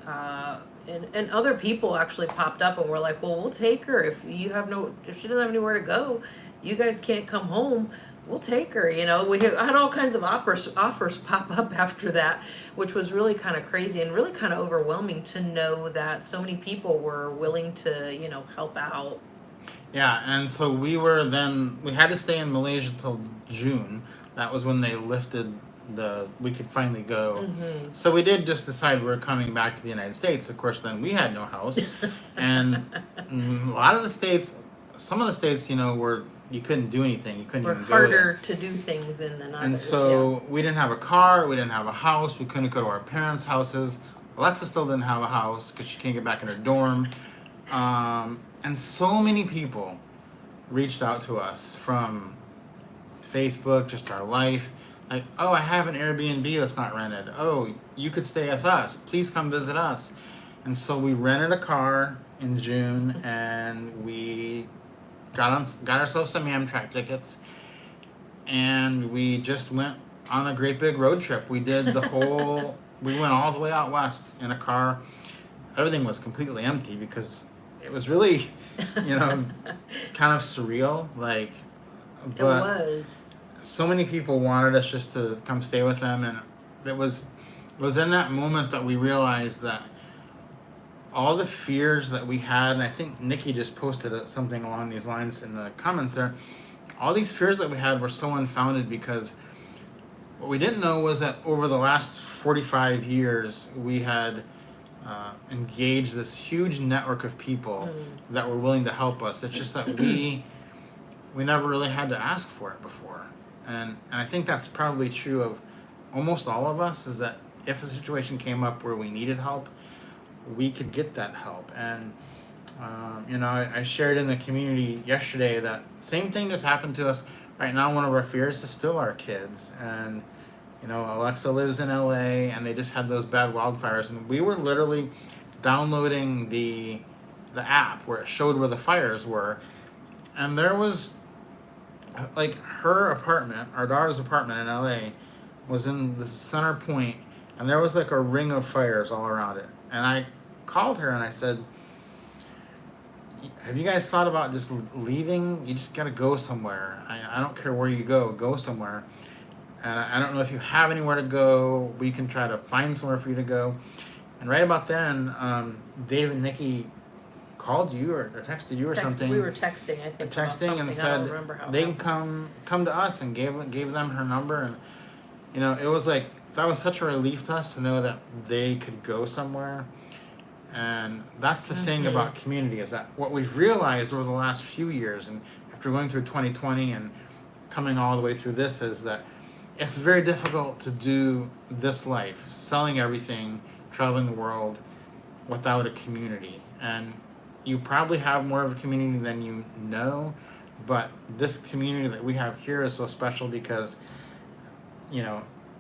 And other people actually popped up and were like, well, we'll take her. If she doesn't have anywhere to go, you guys can't come home, we'll take her. We had all kinds of offers pop up after that, which was really kind of crazy and really kind of overwhelming to know that so many people were willing to, help out. Yeah, and so we had to stay in Malaysia till June. That was when they lifted we could finally go. Mm-hmm. So we did just decide we were coming back to the United States. Of course, then we had no house. And a lot of the states, some of the states, were, you couldn't do anything. You couldn't even go harder there. To do things in than others. And so we didn't have a car. We didn't have a house. We couldn't go to our parents' houses. Alexa still didn't have a house because she can't get back in her dorm. And so many people reached out to us from Facebook, just our life. Like, oh, I have an Airbnb that's not rented. Oh, you could stay with us. Please come visit us. And so we rented a car in June, and we got ourselves some Amtrak tickets, and we just went on a great big road trip. We did we went all the way out west in a car. Everything was completely empty because it was really, kind of surreal. Like, but it was. So many people wanted us just to come stay with them, and it was in that moment that we realized that all the fears that we had, and I think Nikki just posted something along these lines in the comments there, all these fears that we had were so unfounded, because what we didn't know was that over the last 45 years, we had engaged this huge network of people that were willing to help us. It's just that we never really had to ask for it before. And I think that's probably true of almost all of us, is that if a situation came up where we needed help, we could get that help. And I shared in the community yesterday that same thing just happened to us. Right now, one of our fears is still our kids. And Alexa lives in LA, and they just had those bad wildfires, and we were literally downloading the app where it showed where the fires were, and there was like her apartment, our daughter's apartment in LA, was in the center point, and there was like a ring of fires all around it. And I called her and I said, have you guys thought about just leaving? You just gotta go somewhere. I don't care where you go somewhere. And I don't know if you have anywhere to go. We can try to find somewhere for you to go. And right about then, Dave and Nikki called you or texted you or something. We were texting, I think. Texting and said they can come to us, and gave them her number. And it was like, that was such a relief to us to know that they could go somewhere. And that's the thing about community, is that what we've realized over the last few years, and after going through 2020 and coming all the way through this, is that it's very difficult to do this life, selling everything, traveling the world, without a community. And you probably have more of a community than you know, but this community that we have here is so special because,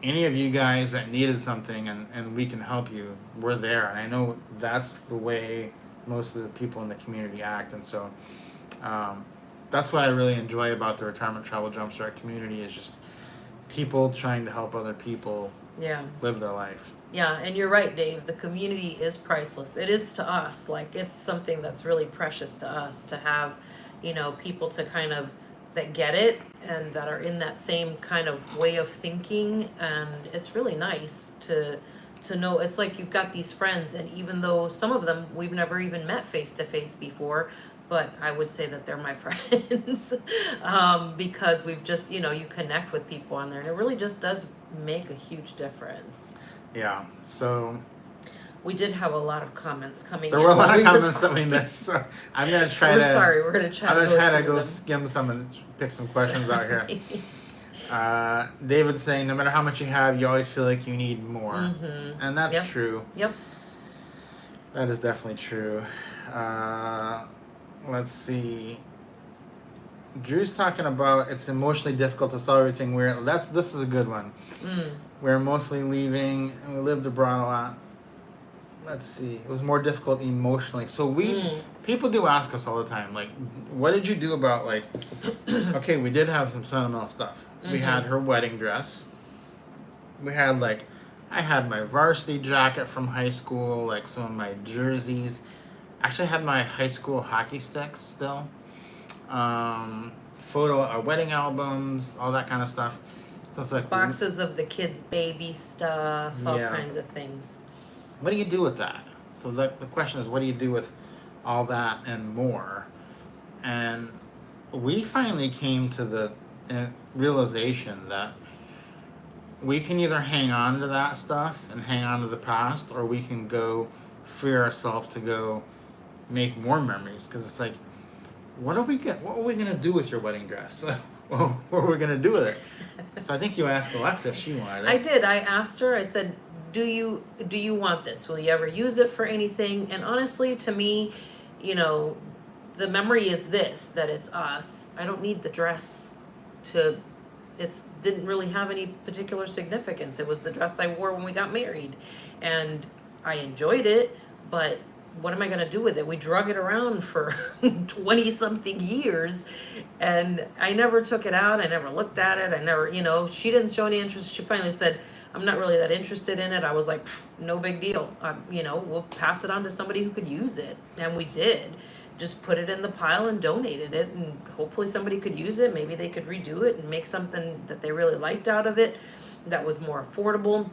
any of you guys that needed something and we can help you, we're there. And I know that's the way most of the people in the community act. And so that's what I really enjoy about the Retirement Travel Jumpstart community, is just people trying to help other people live their life. Yeah, and you're right, Dave. The community is priceless. It is to us. Like, it's something that's really precious to us to have, people to kind of that get it and that are in that same kind of way of thinking. And it's really nice to know. It's like you've got these friends, and even though some of them we've never even met face to face before, but I would say that they're my friends because we've just, you connect with people on there, and it really just does make a huge difference. Yeah, so we did have a lot of comments coming in. There were a lot of comments that we missed, so I'm going to try We're sorry, we're going to try to go skim some and pick some questions out here. David's saying, no matter how much you have, you always feel like you need more. And that's true. Yep. That is definitely true. Let's see. Drew's talking about it's emotionally difficult to sell everything. This is a good one. We're mostly leaving, and we lived abroad a lot. Let's see. It was more difficult emotionally. So people do ask us all the time, like, what did you do about, like, okay, we did have some sentimental stuff. We had her wedding dress. We had, like, I had my varsity jacket from high school, like some of my jerseys. Actually, I had my high school hockey sticks still. Wedding albums, all that kind of stuff. So it's like boxes of the kids' baby stuff, all kinds of things. What do you do with that? So the question is, what do you do with all that and more? And we finally came to the realization that we can either hang on to that stuff and hang on to the past, or we can go free ourselves to go make more memories. Because it's like, what are we gonna do with your wedding dress? What are we gonna do with it? So I think you asked Alexa if she wanted it. I did. I asked her. I said, do you want this? Will you ever use it for anything? And honestly, to me, the memory is this, that it's us. I don't need the dress to. It didn't really have any particular significance. It was the dress I wore when we got married, and I enjoyed it, but what am I going to do with it? We drug it around for 20 something years, and I never took it out. I never looked at it. I never, she didn't show any interest. She finally said, I'm not really that interested in it. I was like, no big deal. We'll pass it on to somebody who could use it. And we did. Just put it in the pile and donated it, and hopefully somebody could use it. Maybe they could redo it and make something that they really liked out of it that was more affordable.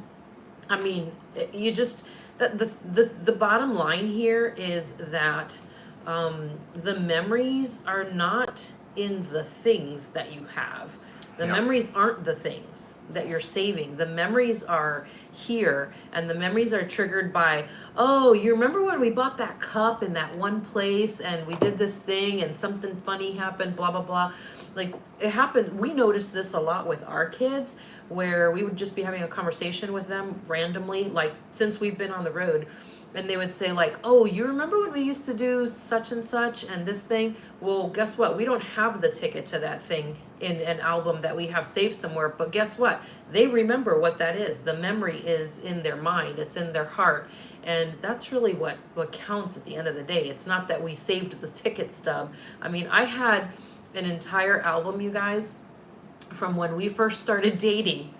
I mean, you just... The bottom line here is that the memories are not in the things that you have. The memories aren't the things that you're saving. The memories are here, and the memories are triggered by, oh, you remember when we bought that cup in that one place and we did this thing and something funny happened, blah, blah, blah. Like, it happened. We noticed this a lot with our kids, where we would just be having a conversation with them randomly, like, since we've been on the road. And they would say, like, oh, you remember when we used to do such and such and this thing? Well, guess what? We don't have the ticket to that thing in an album that we have saved somewhere. But guess what? They remember what that is. The memory is in their mind. It's in their heart. And that's really what counts at the end of the day. It's not that we saved the ticket stub. I mean, I had an entire album, you guys, from when we first started dating.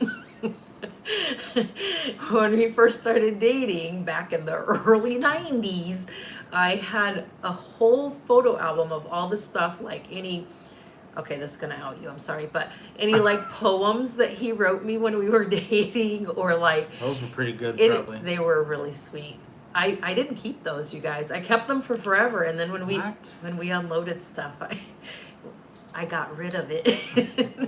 When we first started dating back in the early 90s, I had a whole photo album of all the stuff, like any, okay, this is gonna out you, I'm sorry, but any like poems that he wrote me when we were dating, or like, Those were pretty good, probably. they were really sweet. I didn't keep those, you guys. I kept them for forever, and then when we unloaded stuff, I got rid of it.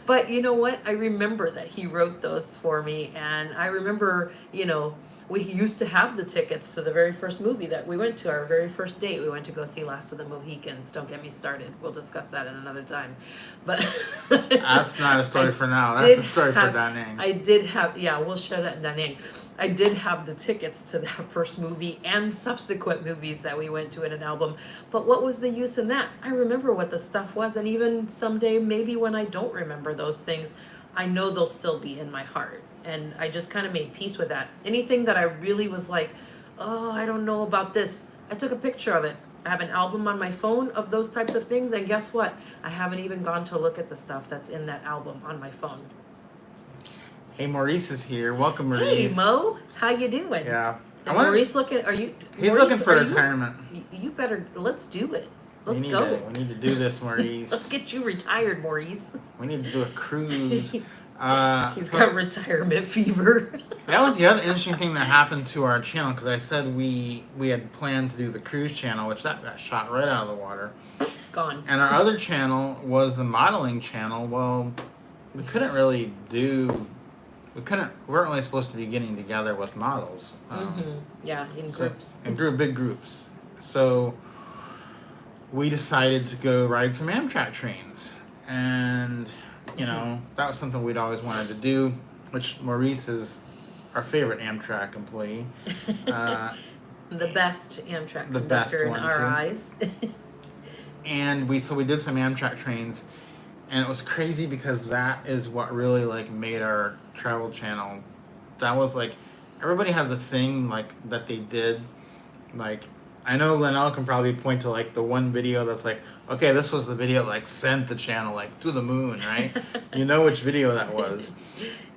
But you know what? I remember that he wrote those for me. And I remember, you know, we used to have the tickets to the very first movie that we went to, our very first date. We went to go see Last of the Mohicans. Don't get me started. We'll discuss that in another time. But that's not a story for now. That's a story for Da Nang. I did have, yeah, we'll share that in Da Nang. I did have the tickets to that first movie and subsequent movies that we went to in an album. But what was the use in that? I remember what the stuff was. And even someday, maybe when I don't remember those things, I know they'll still be in my heart. And I just kind of made peace with that. Anything that I really was like, oh, I don't know about this, I took a picture of it. I have an album on my phone of those types of things. And guess what? I haven't even gone to look at the stuff that's in that album on my phone. Hey, Maurice is here. Welcome, Maurice. Hey, Mo. How you doing? Yeah. Is Maurice looking? Are you? He's Maurice, looking for retirement. You better. Let's do it. Let's we go. We need to do this, Maurice. Let's get you retired, Maurice. We need to do a cruise. He's got retirement fever. That was the other interesting thing that happened to our channel, because I said we had planned to do the cruise channel, which that got shot right out of the water. Gone. And our other channel was the modeling channel. Well, we couldn't really do. We weren't really supposed to be getting together with models. Yeah, in groups. In big groups. So we decided to go ride some Amtrak trains. And, you know, that was something we'd always wanted to do, which Maurice is our favorite Amtrak employee. The best Amtrak the best conductor in one, our too. eyes. And we did some Amtrak trains. And it was crazy because that is what really like made our travel channel. That was like, everybody has a thing like that they did. Like, I know Linnell can probably point to like the one video that's like, okay, this was the video that like sent the channel like to the moon, right? You know which video that was.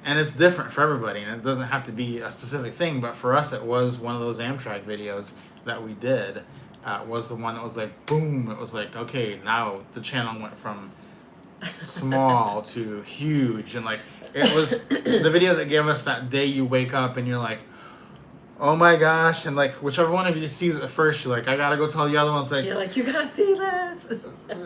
And it's different for everybody, and it doesn't have to be a specific thing, but for us it was one of those Amtrak videos that we did. Was the one that was like, boom, it was like, okay, now the channel went from small to huge, and like it was the video that gave us that day you wake up and you're like, oh my gosh, and like whichever one of you sees it first, you're like, I gotta go tell the other ones, like, You're like, you gotta see this.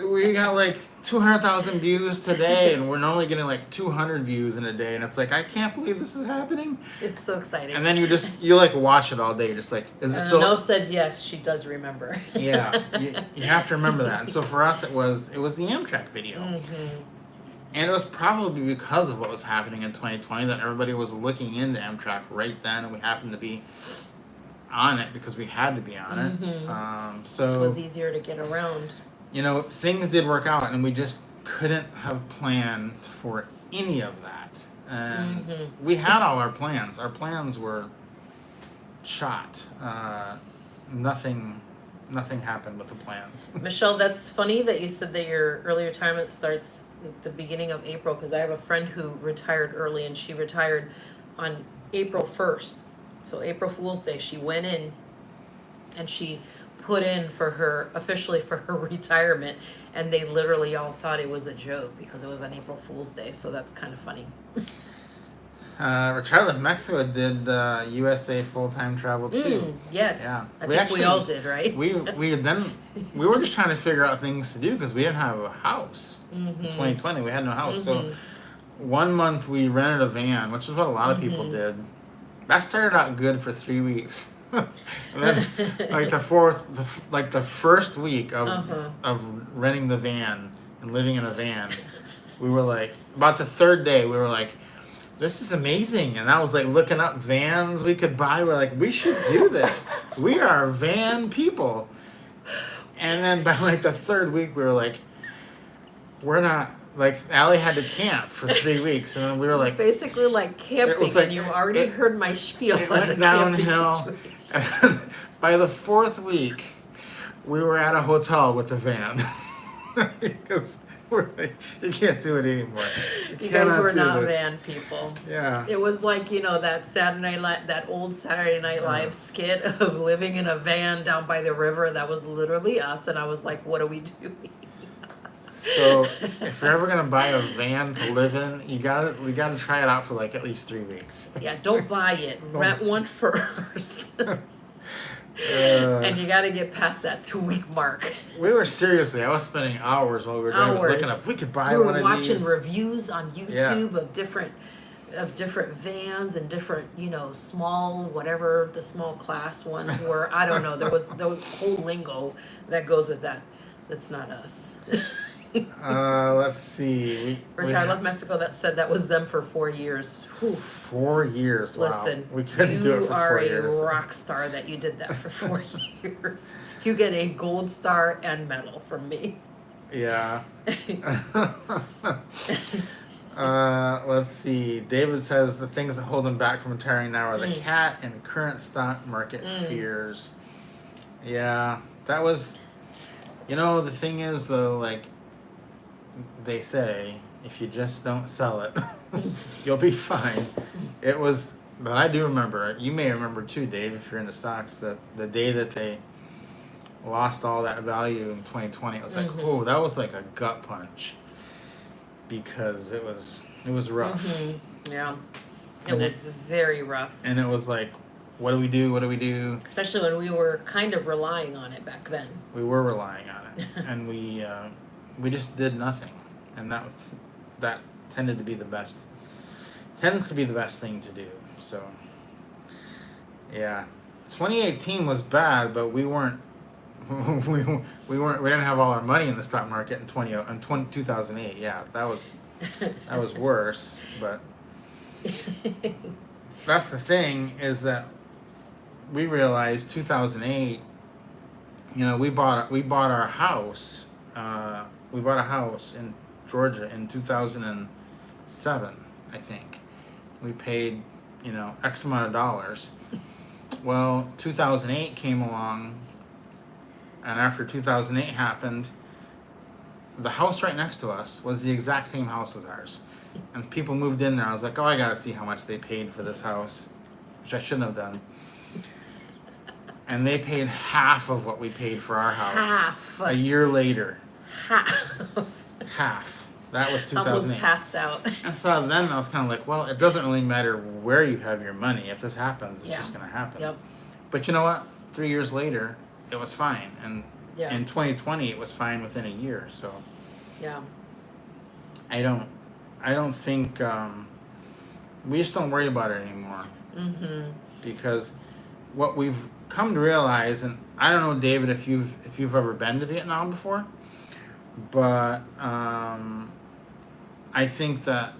We got like 200,000 views today, and we're normally getting like 200 views in a day, and it's like, I can't believe this is happening. It's so exciting. And then you like watch it all day, just like, is it still? No said yes. She does remember. Yeah, you have to remember that. And so for us, it was the Amtrak video. And it was probably because of what was happening in 2020 that everybody was looking into Amtrak right then, and we happened to be on it because we had to be on it. So it was easier to get around. You know, things did work out, and we just couldn't have planned for any of that. And we had all our plans. Our plans were shot. Nothing happened with the plans. Michelle, that's funny that you said that your early retirement starts at the beginning of April, because I have a friend who retired early, and she retired on April 1st. So April Fool's Day, she went in and she put in officially for her retirement, and they literally all thought it was a joke because it was on April Fool's Day. So that's kind of funny. Charlotte, Mexico did USA full-time travel too. Yes. Yeah. I think we all did, right? We were just trying to figure out things to do because we didn't have a house in 2020. We had no house, so 1 month we rented a van, which is what a lot of people did. That started out good for 3 weeks. And then, like the first week of renting the van and living in a van, we were like, about the third day, we were like, this is amazing. And I was like looking up vans we could buy. We're like, we should do this. We are van people. And then by like the third week, we were like, we're not. Like, Allie had to camp for 3 weeks, and then we were like... Basically like camping, and you already heard my spiel it on went the downhill. camping situation. By the fourth week, we were at a hotel with the van. Because we're like, you can't do it anymore. You guys were not van people. Yeah. It was like, that old Saturday Night Live skit of living in a van down by the river. That was literally us, and I was like, what are we doing? So if you're ever gonna buy a van to live in, we gotta try it out for like at least 3 weeks. Yeah, don't buy it. Rent one first. And you gotta get past that 2-week mark. We were seriously, I was spending hours while we were looking up. We could buy one of these. We were watching reviews on YouTube of different vans and different, small, whatever the small class ones were. I don't know. There was the whole lingo that goes with that. That's not us. Let's see. I Love Mexico that said that was them for 4 years. Whew. 4 years. Listen, wow. We couldn't do it for 4 years. You are a rock star that you did that for 4 years. You get a gold star and medal from me. Yeah. Let's see. David says the things that hold him back from retiring now are the cat and current stock market fears. Yeah, that was. The thing is though, like. They say if you just don't sell it, you'll be fine. It was, but I do remember. You may remember too, Dave, if you're into stocks. That the day that they lost all that value in 2020, it was like, oh, that was like a gut punch because it was rough. Yeah, it was very rough. And it was like, what do we do? What do we do? Especially when we were kind of relying on it back then. We were relying on it, and we just did nothing, and that tended to be the best. Tends to be the best thing to do. So, yeah, 2018 was bad, but we weren't. We didn't have all our money in the stock market in 2008. Yeah, that was worse. But that's the thing is that we realized 2008. We bought our house. We bought a house in Georgia in 2007, I think. We paid, X amount of dollars. Well, 2008 came along, and after 2008 happened, the house right next to us was the exact same house as ours. And people moved in there. I was like, oh, I gotta see how much they paid for this house, which I shouldn't have done. And they paid half of what we paid for our house. Half. A year later. Half. That was 2008. Almost passed out. And so then I was kind of like, well, it doesn't really matter where you have your money. If this happens, it's just going to happen. Yep. But you know what? 3 years later, it was fine. And in 2020, it was fine within a year. So yeah, I don't think we just don't worry about it anymore. Because what we've come to realize, and I don't know, David, if you've ever been to Vietnam before, but I think that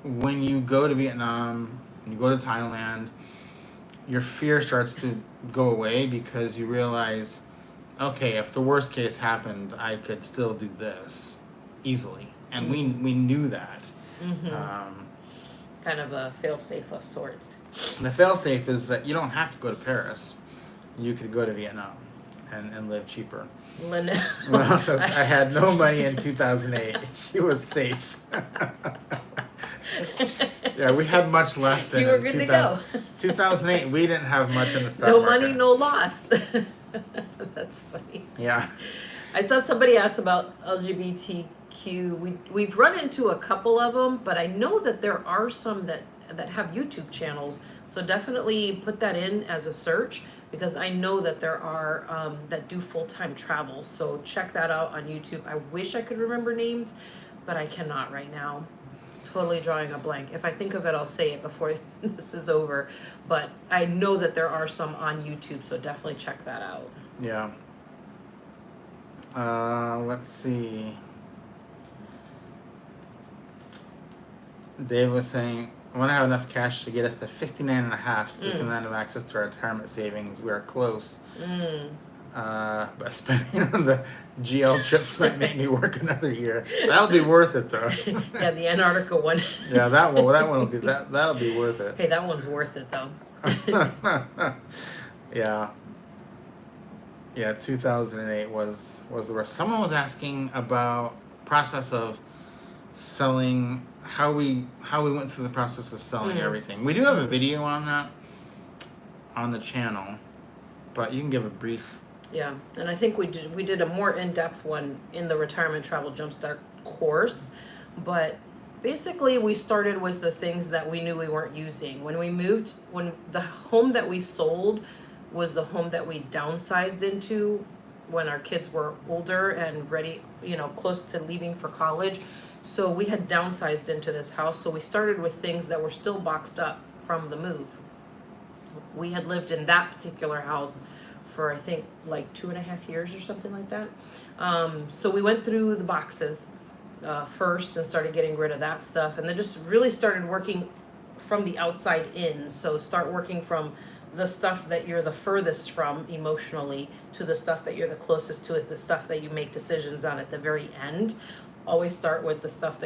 when you go to Vietnam, when you go to Thailand, your fear starts to go away because you realize, okay, if the worst case happened, I could still do this easily, and we knew that. Kind of a fail-safe of sorts. The fail-safe is that you don't have to go to Paris. You could go to Vietnam and live cheaper. Well, so I had no money in 2008. She was safe. Yeah, we had much less than you were good to go. 2008, we didn't have much in the stock No market. money, no loss. That's funny. Yeah. I saw somebody ask about LGBTQ. We've run into a couple of them, but I know that there are some that that have YouTube channels. So definitely put that in as a search, because I know that there are that do full-time travel. So check that out on YouTube. I wish I could remember names, but I cannot right now. Totally drawing a blank. If I think of it, I'll say it before this is over. But I know that there are some on YouTube, so definitely check that out. Yeah. Let's see. Dave was saying, I want to have enough cash to get us to 59 and a half, so we can then have access to our retirement savings. We are close. But spending on the GL trips might make me work another year. That'll be worth it, though. Yeah, the Antarctica one. Yeah, that one will be that'll be worth it. Hey, that one's worth it though. Yeah. Yeah, 2008 was the worst. Someone was asking about process of selling, how we went through the process of selling everything. We do have a video on that on the channel, but you can give a brief. Yeah, and I think we did a more in-depth one in the Retirement Travel Jumpstart course, but basically we started with the things that we knew we weren't using. When we moved, when the home that we sold was the home that we downsized into when our kids were older and ready, close to leaving for college. So we had downsized into this house. So we started with things that were still boxed up from the move. We had lived in that particular house for, I think, like 2.5 years or something like that. So we went through the boxes first and started getting rid of that stuff, and then just really started working from the outside in. So start working from the stuff that you're the furthest from emotionally to the stuff that you're the closest to, is the stuff that you make decisions on at the very end. Always start with the stuff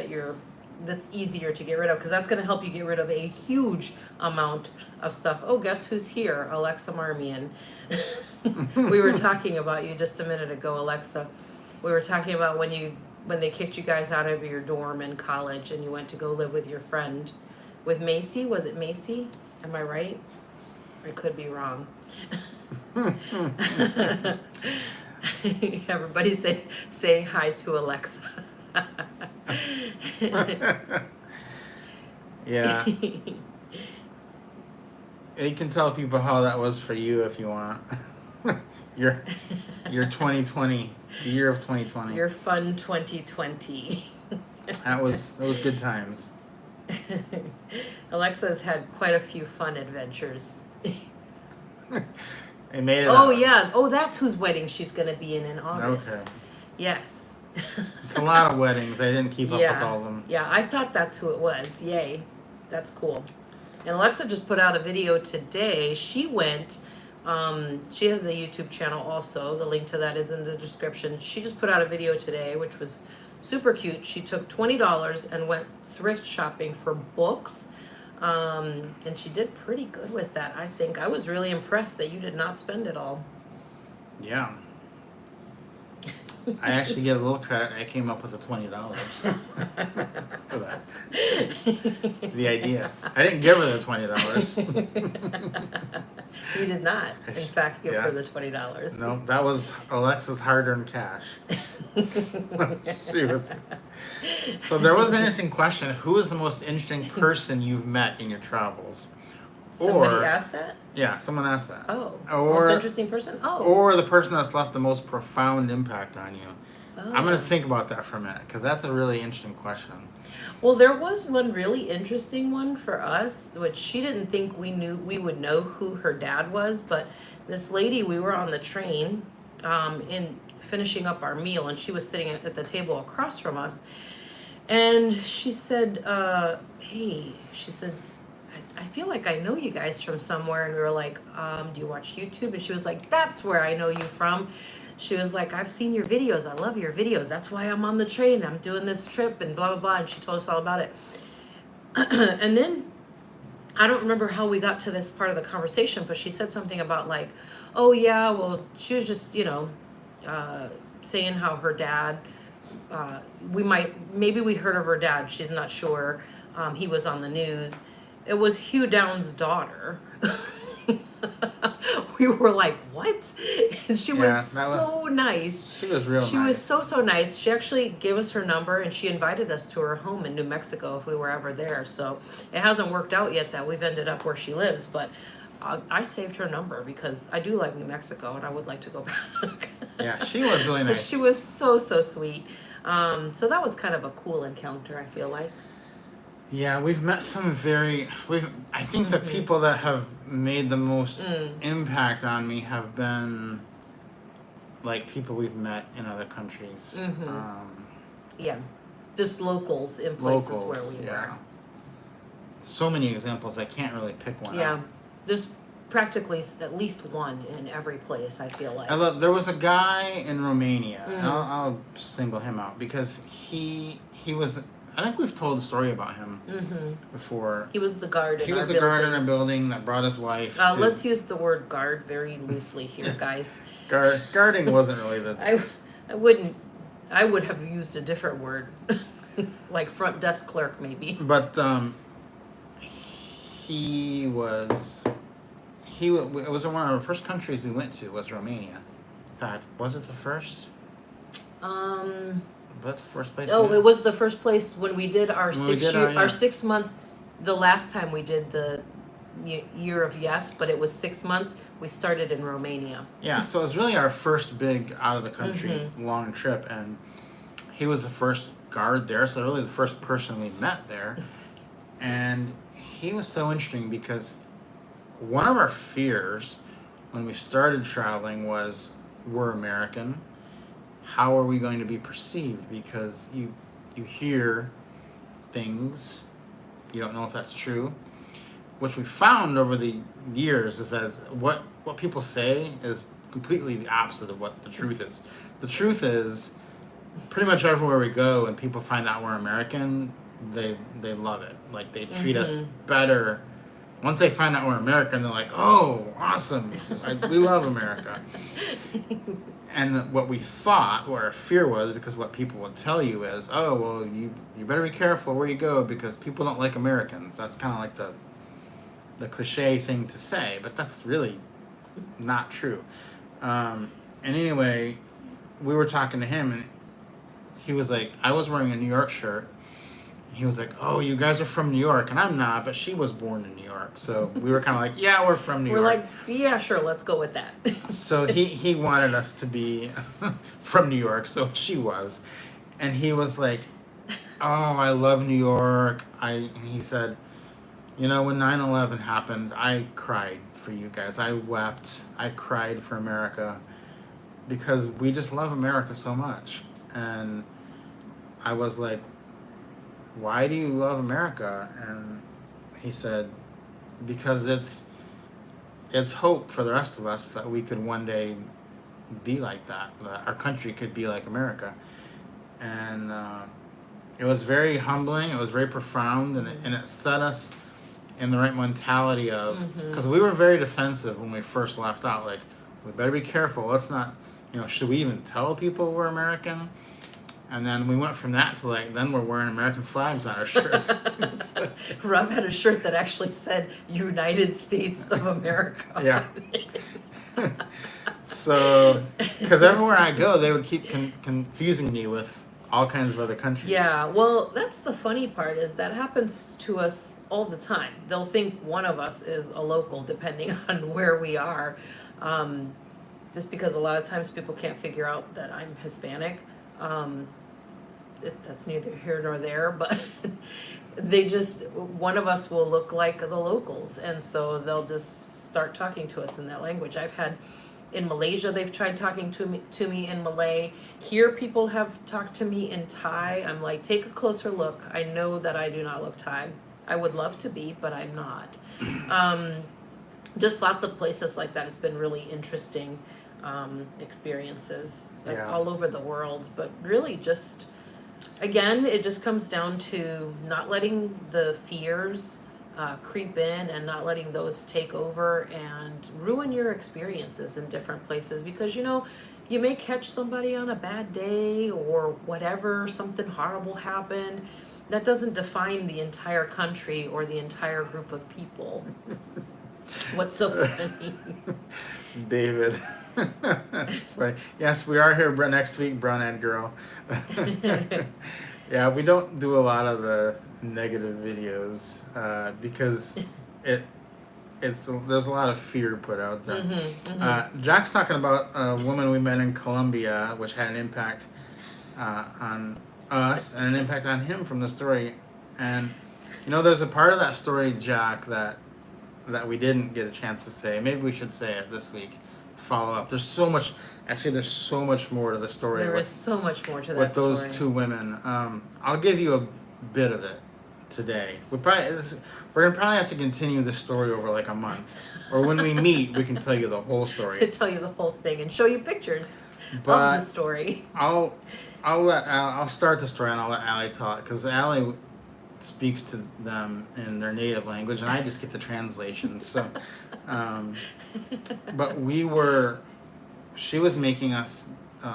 that's easier to get rid of, because that's going to help you get rid of a huge amount of stuff. Oh, guess who's here? Alexa Marmion. We were talking about you just a minute ago, Alexa. We were talking about when they kicked you guys out of your dorm in college and you went to go live with your friend, with Macy. Was it Macy? Am I right? I could be wrong. Everybody say hi to Alexa. Yeah. You can tell people how that was for you if you want. your 2020, the year of 2020. Your fun 2020. That was good times. Alexa's had quite a few fun adventures. It made it. Oh yeah. Oh, that's whose wedding she's gonna be in August. Okay. Yes. It's a lot of weddings. I didn't keep up with all of them. Yeah, I thought that's who it was. Yay. That's cool. And Alexa just put out a video today. She went, she has a YouTube channel also. The link to that is in the description. She just put out a video today, which was super cute. She took $20 and went thrift shopping for books. And she did pretty good with that, I think. I was really impressed that you did not spend it all. Yeah. I actually get a little credit. I came up with the $20 for that. The idea. I didn't give her the $20. You did not, in fact, give her the $20. No, that was Alexa's hard-earned cash. She was. So there was an interesting question. Who is the most interesting person you've met in your travels? Somebody asked that? Yeah, someone asked that. Oh, or, most interesting person? Oh. Or the person that's left the most profound impact on you. Oh. I'm going to think about that for a minute, because that's a really interesting question. Well, there was one really interesting one for us, which she didn't think we would know who her dad was, but this lady, we were on the train in finishing up our meal, and she was sitting at the table across from us, and she said, hey, she said, I feel like I know you guys from somewhere. And we were like, do you watch YouTube? And she was like, that's where I know you from. She was like, I've seen your videos. I love your videos. That's why I'm on the train. I'm doing this trip and blah, blah, blah. And she told us all about it. And then I don't remember how we got to this part of the conversation, but she said something about like, oh yeah, well, she was just, saying how her dad, maybe we heard of her dad. She's not sure. He was on the news. It was Hugh Downs' daughter. we were like, what? And she was Yeah, that was- so nice. She was real She nice. was so nice. She actually gave us her number and she invited us to her home in New Mexico if we were ever there. So it hasn't worked out yet that we've ended up where she lives, but I saved her number because I do like New Mexico and I would like to go back. Yeah, she was really nice. She was so sweet. So that was kind of a cool encounter, I feel like. Yeah, we've met some I think the people that have made the most impact on me have been like people we've met in other countries. Yeah, just locals in places where we were. So many examples, I can't really pick one out. There's practically at least one in every place, I feel like. There was a guy in Romania, and I'll single him out because he was, I think we've told the story about him before. He was the guard in He was our the building. guard in a building that brought his wife to... Let's use the word guard very loosely here, guys. Guarding wasn't really the... I would have used a different word. Like front desk clerk, maybe. But it was one of the first countries we went to was Romania. In fact, was it the first? That's the first place. Oh, it was the first place when we did our our 6 month. The last time we did the year of yes, but it was 6 months. We started in Romania. Yeah, so it was really our first big out of the country long trip, and he was the first guard there, so really the first person we met there, and he was so interesting because one of our fears when we started traveling was we're American. How are we going to be perceived? Because you hear things, you don't know if that's true. Which we found over the years is that what people say is completely the opposite of what the truth is. The truth is, pretty much everywhere we go and people find out we're American, they love it. Like they treat us better. Once they find out we're American, they're like, oh, awesome. We love America. And what we thought, what our fear was, because what people would tell you is, oh, well, you better be careful where you go because people don't like Americans. That's kind of like the cliche thing to say, but that's really not true. And anyway, we were talking to him, and he was like, I was wearing a New York shirt. He was like, oh, you guys are from New York, and I'm not, but she was born in New York. So we were kind of like, yeah, we're from New York. We're like, yeah, sure, let's go with that. So he wanted us to be from New York, so she was. And he was like, oh, I love New York. And he said, you know, when 9/11 happened, I cried for you guys. I wept. I cried for America because we just love America so much. And I was like, why do you love America? And he said, because it's hope for the rest of us that we could one day be like that our country could be like America. And it was very humbling, it was very profound, and it set us in the right mentality of, because we were very defensive when we first left out, like, we better be careful, let's not, should we even tell people we're American? And then we went from that to like, then we're wearing American flags on our shirts. Rob had a shirt that actually said United States of America. Yeah. So, because everywhere I go, they would keep confusing me with all kinds of other countries. Yeah, well, that's the funny part is that happens to us all the time. They'll think one of us is a local depending on where we are. Just because a lot of times people can't figure out that I'm Hispanic. That's neither here nor there, but one of us will look like the locals, and so they'll just start talking to us in that language. I've had in Malaysia, they've tried talking to me in Malay. Here, people have talked to me in Thai. I'm like, take a closer look. I know that I do not look Thai. I would love to be, but I'm not. Just lots of places like that. It's been really interesting experiences all over the world, but really just, again, it just comes down to not letting the fears creep in and not letting those take over and ruin your experiences in different places, because you may catch somebody on a bad day or whatever, something horrible happened. That doesn't define the entire country or the entire group of people. What's so funny? David. It's funny. Yes, we are here next week, Brownhead Girl. Yeah, we don't do a lot of the negative videos because it there's a lot of fear put out there. Jack's talking about a woman we met in Colombia, which had an impact on us and an impact on him from the story. And there's a part of that story, Jack, that we didn't get a chance to say. Maybe we should say it this week. Follow up. There's so much. Actually, there's so much more to the story. There is so much more to that with those story. two women. I'll give you a bit of it today. We're gonna probably have to continue this story over like a month, or when we meet, we can tell you the whole story. To tell you the whole thing and show you pictures of the story. I'll start the story and I'll let Allie tell it, because Allie speaks to them in their native language and I just get the translation. So, but she was making us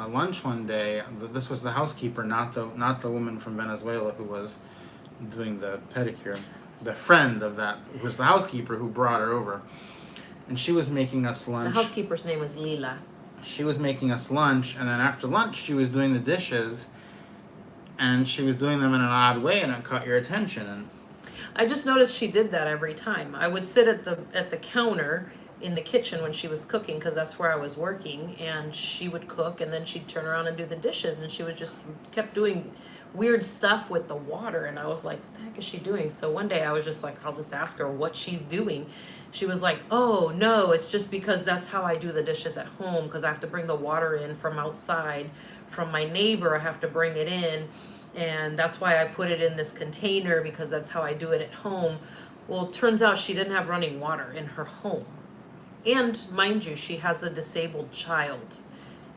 lunch one day. This was the housekeeper, not the woman from Venezuela who was doing the pedicure. The friend of that was the housekeeper who brought her over, and she was making us lunch. The housekeeper's name was Leela. She was making us lunch, and then after lunch she was doing the dishes, and she was doing them in an odd way, and it caught your attention. And I just noticed she did that every time. I would sit at the counter in the kitchen when she was cooking, because that's where I was working, and she would cook and then she'd turn around and do the dishes, and she was just kept doing weird stuff with the water, and I was like, what the heck is she doing? So one day I was just like, I'll just ask her what she's doing. She was like, oh no, it's just because that's how I do the dishes at home, because I have to bring the water in from outside from my neighbor. I have to bring it in, and that's why I put it in this container, because that's how I do it at home. Well, it turns out she didn't have running water in her home. And mind you, she has a disabled child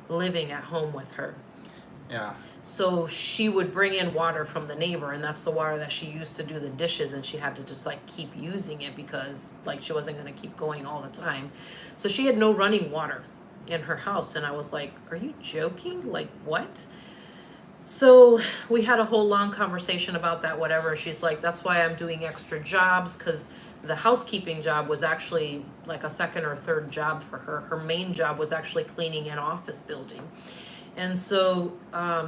living at home with her. yeah. So she would bring in water from the neighbor, and that's the water that she used to do the dishes, and she had to just like keep using it because like she wasn't going to keep going all the time. So she had no running water in her house, and I was like, are you joking? Like, what? So we had a whole long conversation about that, whatever. She's like, that's why I'm doing extra jobs, because the housekeeping job was actually like a second or third job for her. Her main job was actually cleaning an office building. And so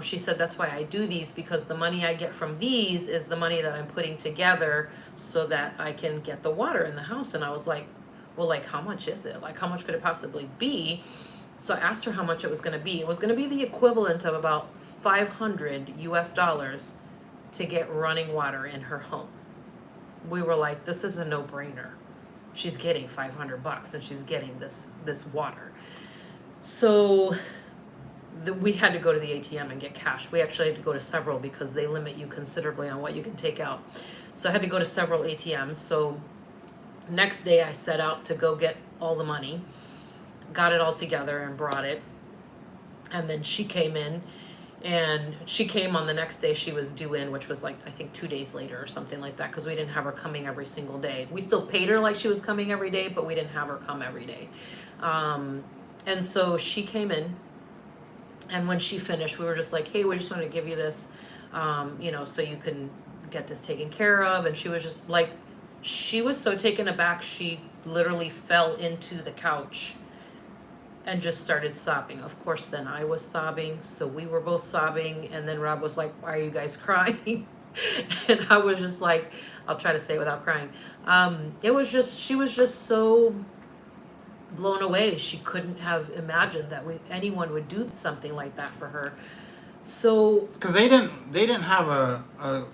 she said, that's why I do these, because the money I get from these is the money that I'm putting together so that I can get the water in the house. And I was like, well, like, how much is it? Like, how much could it possibly be? So I asked her how much it was going to be. It was going to be the equivalent of about $500 US to get running water in her home. We were like, this is a no-brainer. She's getting $500 and she's getting this water. So we had to go to the ATM and get cash. We actually had to go to several because they limit you considerably on what you can take out. So I had to go to several ATMs. So next day I set out to go get all the money, got it all together and brought it. And then she came in, and she came on the next day she was due in, which was like, I think 2 days later or something like that, because we didn't have her coming every single day. We still paid her like she was coming every day, but we didn't have her come every day. And so she came in, and when she finished, we were just like, hey, we just wanted to give you this, so you can get this taken care of. And she was just like, she was so taken aback, she literally fell into the couch and just started sobbing. Of course, then I was sobbing, so we were both sobbing. And then Rob was like, why are you guys crying? And I was just like, I'll try to say it without crying. She was just so blown away. She couldn't have imagined that anyone would do something like that for her. So because they didn't have an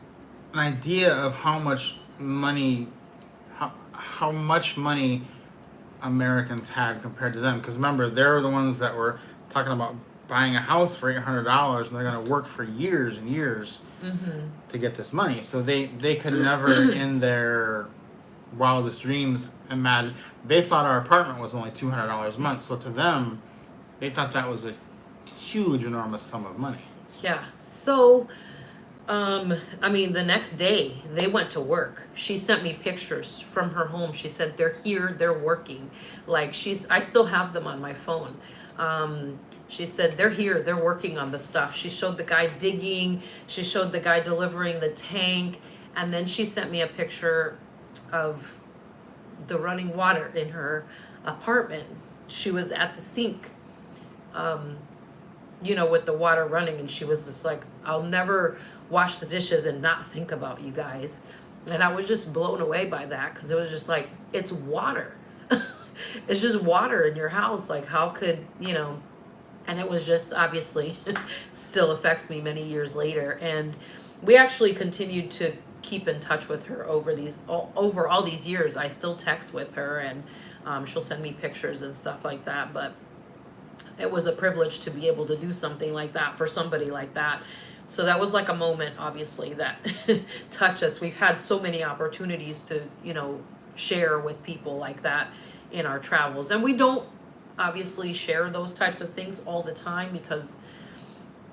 idea of how much money Americans had compared to them. Because remember, they're the ones that were talking about buying a house for $800, and they're going to work for years and years to get this money. So they could never in their wildest dreams imagine. They thought our apartment was only $200 a month. So to them, they thought that was a huge, enormous sum of money. Yeah. So, the next day they went to work. She sent me pictures from her home. She said, they're here, they're working. Like I still have them on my phone. She said, they're here, they're working on the stuff. She showed the guy digging. She showed the guy delivering the tank. And then she sent me a picture of the running water in her apartment. she was at the sink, you know, with the water running, and she was just like, I'll never wash the dishes and not think about you guys. And I was just blown away by that, because it was just like, it's water. It's just water in your house. Like, how could, you know, and it was just obviously still affects me many years later. And we actually continued to keep in touch with her over all these years. I still text with her, and she'll send me pictures and stuff like that. But it was a privilege to be able to do something like that for somebody like that. So that was like a moment, obviously, that touched us. We've had so many opportunities to, you know, share with people like that in our travels. And we don't obviously share those types of things all the time, because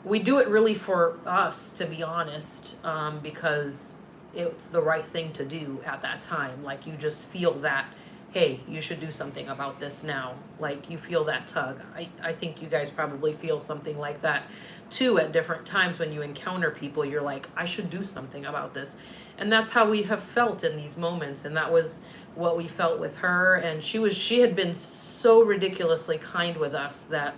we do it really for us, to be honest, because it's the right thing to do at that time. Like, you just feel that, hey, you should do something about this now. Like, you feel that tug. I think you guys probably feel something like that too at different times when you encounter people. You're like, I should do something about this. And that's how we have felt in these moments. And that was what we felt with her. And she had been so ridiculously kind with us, that,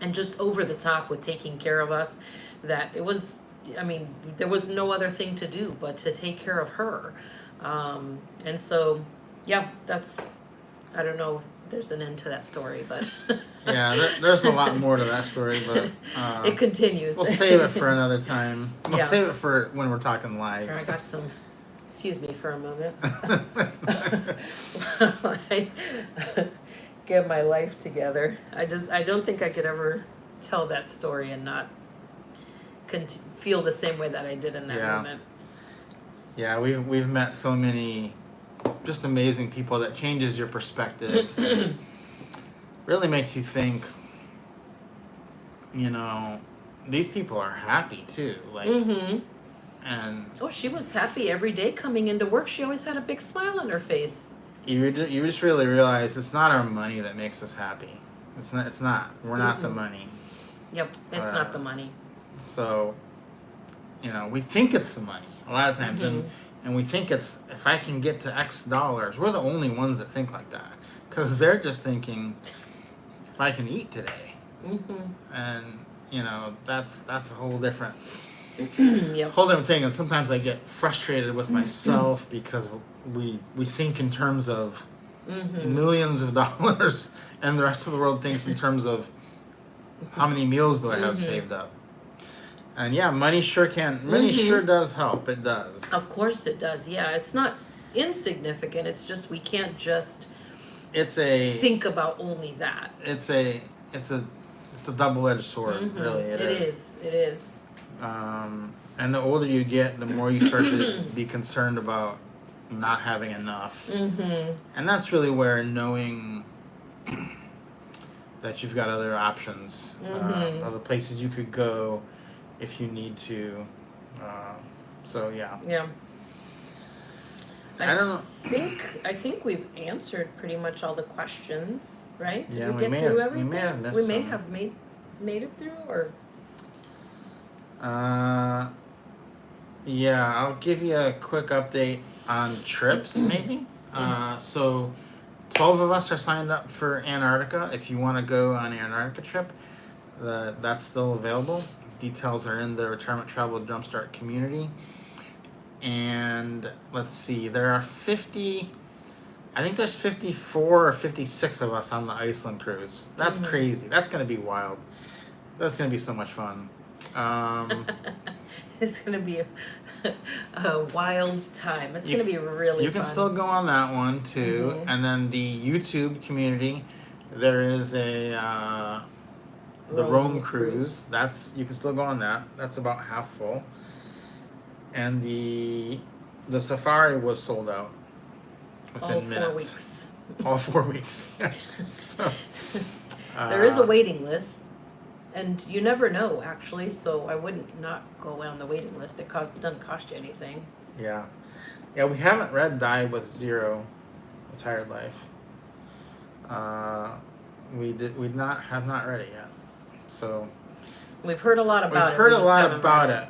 and just over the top with taking care of us, that it was, I mean, there was no other thing to do but to take care of her. And so, yeah, that's, I don't know if there's an end to that story, but Yeah, there's a lot more to that story, but it continues. We'll save it for another time. We'll Yeah. save it for when we're talking live. I got some, excuse me for a moment. I get my life together. I don't think I could ever tell that story and not feel the same way that I did in that moment. Yeah, we've met so many just amazing people that changes your perspective. Really makes you think, you know, these people are happy too. Like, and oh, she was happy every day coming into work. She always had a big smile on her face. you just really realize it's not our money that makes us happy. It's not. We're not the money. Yep, it's not the money. So, you know, we think it's the money a lot of times, and we think it's, if I can get to X dollars. We're the only ones that think like that, because they're just thinking, if I can eat today, and you know, that's a whole different whole different thing. And sometimes I get frustrated with myself because we think in terms of millions of dollars, and the rest of the world thinks in terms of how many meals do I have saved up. And yeah, money sure does help. It does. Of course it does. Yeah, it's not insignificant. It's just we can't just think about only that. It's a double-edged sword, really. It is. And the older you get, the more you start to be concerned about not having enough. And that's really where knowing that you've got other options, other places you could go if you need to. So yeah. Yeah. I don't know. I think we've answered pretty much all the questions, right? Did Yeah, we get through everything? We may have missed We may some. have made it through, or yeah, I'll give you a quick update on trips, maybe. So 12 of us are signed up for Antarctica. If you want to go on an Antarctica trip, that's still available. Details are in the Retirement Travel Jumpstart community. And let's see, there are 50, I think there's 54 or 56 of us on the Iceland cruise. That's crazy. That's going to be wild. That's going to be so much fun. it's going to be a wild time. It's going to be really You can fun. still go on that one too. And then the YouTube community, there is the Rome cruise. You can still go on that. That's about half full. And the safari was sold out within minutes. All 4 weeks. So there is a waiting list, and you never know, actually. So I wouldn't not go on the waiting list. It doesn't cost you anything. Yeah, we haven't read Die with Zero, A Tired Life. We have not read it yet. So we've heard a lot about it.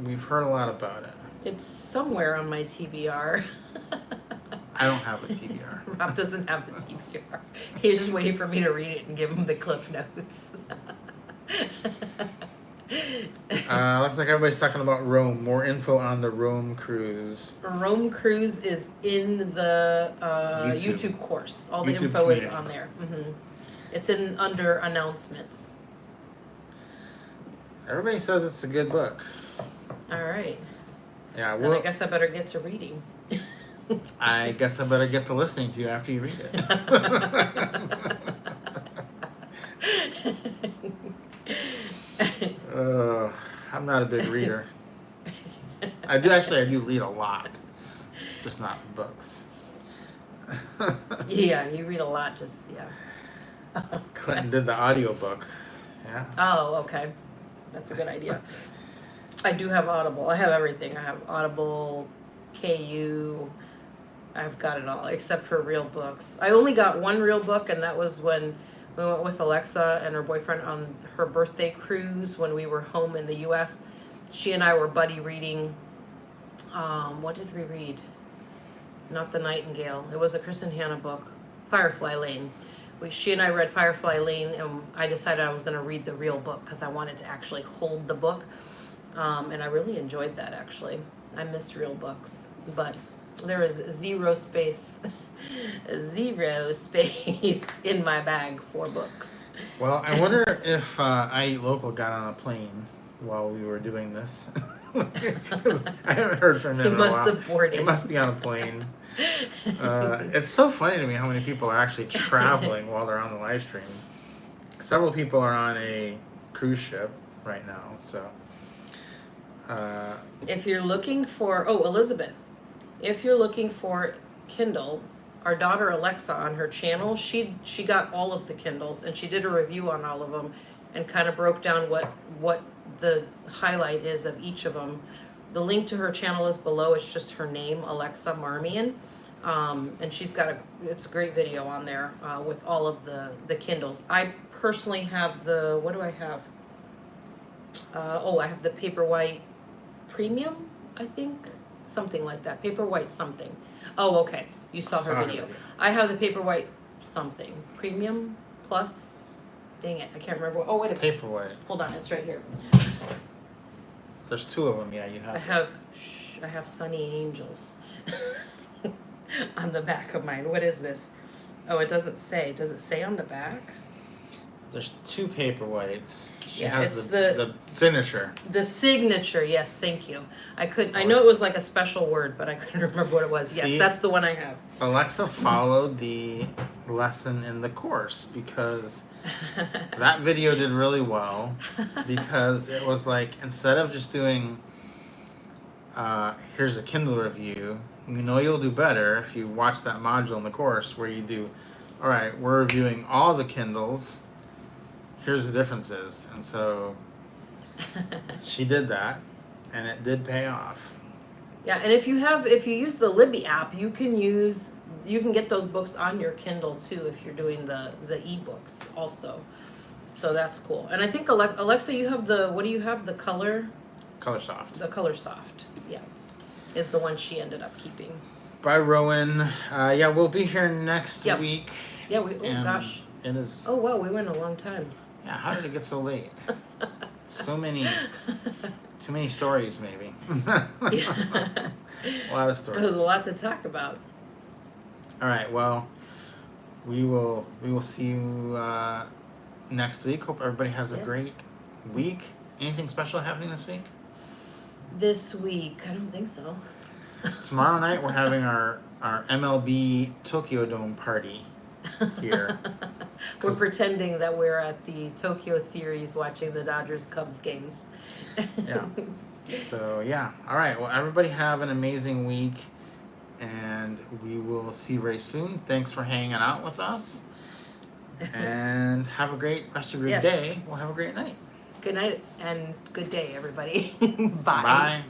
We've heard a lot about it. It's somewhere on my TBR. I don't have a TBR. Rob doesn't have a TBR. He's just waiting for me to read it and give him the cliff notes. Looks like everybody's talking about Rome. More info on the Rome cruise. Rome Cruise is in the YouTube course. All the YouTube info is community. on there. It's in under announcements. Everybody says it's a good book. All right. Yeah, Then I guess I better get to reading. I guess I better get to listening to you after you read it. I'm not a big reader. I do read a lot, just not books. Yeah, you read a lot. Just Clinton did the audiobook. Yeah. Oh, okay. That's a good idea. I do have Audible. I have everything. I have Audible, KU. I've got it all except for real books. I only got one real book, and that was when we went with Alexa and her boyfriend on her birthday cruise when we were home in the U.S. She and I were buddy reading. What did we read? Not The Nightingale. It was a Chris and Hannah book, Firefly Lane. She and I read Firefly Lane, and I decided I was going to read the real book because I wanted to actually hold the book. And I really enjoyed that, actually. I miss real books. But there is zero space in my bag for books. Well, I wonder if I Eat Local got on a plane while we were doing this. Because I haven't heard from him in a while. He must have boarded. He must be on a plane. It's so funny to me how many people are actually traveling while they're on the live stream. Several people are on a cruise ship right now, so. If you're looking for, Elizabeth, if you're looking for Kindle, our daughter Alexa on her channel, she got all of the Kindles and she did a review on all of them and kind of broke down what the highlight is of each of them. The link to her channel is below. It's just her name, Alexa Marmion. And she's got it's a great video on there with all of the Kindles. I personally have what do I have? I have the Paperwhite Premium, I think. Something like that. Paperwhite something. Oh, okay. You saw her video. I have the Paperwhite something. Premium Plus. Dang it. I can't remember. Oh, wait a minute. Paperwhite. Hold on. It's right here. There's two of them. Yeah, you have. I have Sunny Angels on the back of mine. What is this? Oh, it doesn't say. Does it say on the back? There's two Paperwhites. She Yeah, has it's the signature. The signature, yes, thank you. I know it was like a special word, but I couldn't remember what it was. Yes, See? that's the one I have. Alexa followed the lesson in the course because that video did really well, because it was like, instead of just doing here's a Kindle review, you know you'll do better if you watch that module in the course where you do, all right, we're reviewing all the Kindles, here's the differences. And so she did that, and it did pay off. Yeah, and if you use the Libby app, you can get those books on your Kindle too if you're doing the ebooks also. So that's cool. And I think Alexa, you have what do you have? The Color Soft. The Color Soft. Yeah. Is the one she ended up keeping. Bye, Rowan. Yeah, we'll be here next Yep. week. Yeah, gosh. It is. Oh wow, we went a long time. Yeah, how did it get so late? Too many stories, maybe. A lot of stories. There's a lot to talk about. All right, well, we will see you next week. Hope everybody has a great week. Anything special happening this week? This week, I don't think so. Tomorrow night we're having our MLB Tokyo Dome party here. We're pretending that we're at the Tokyo series watching the Dodgers Cubs games. Yeah. So yeah. All right. Well, everybody have an amazing week, and we will see you very soon. Thanks for hanging out with us, and have a great rest of your day. We'll have a great night. Good night and good day, everybody. Bye. Bye.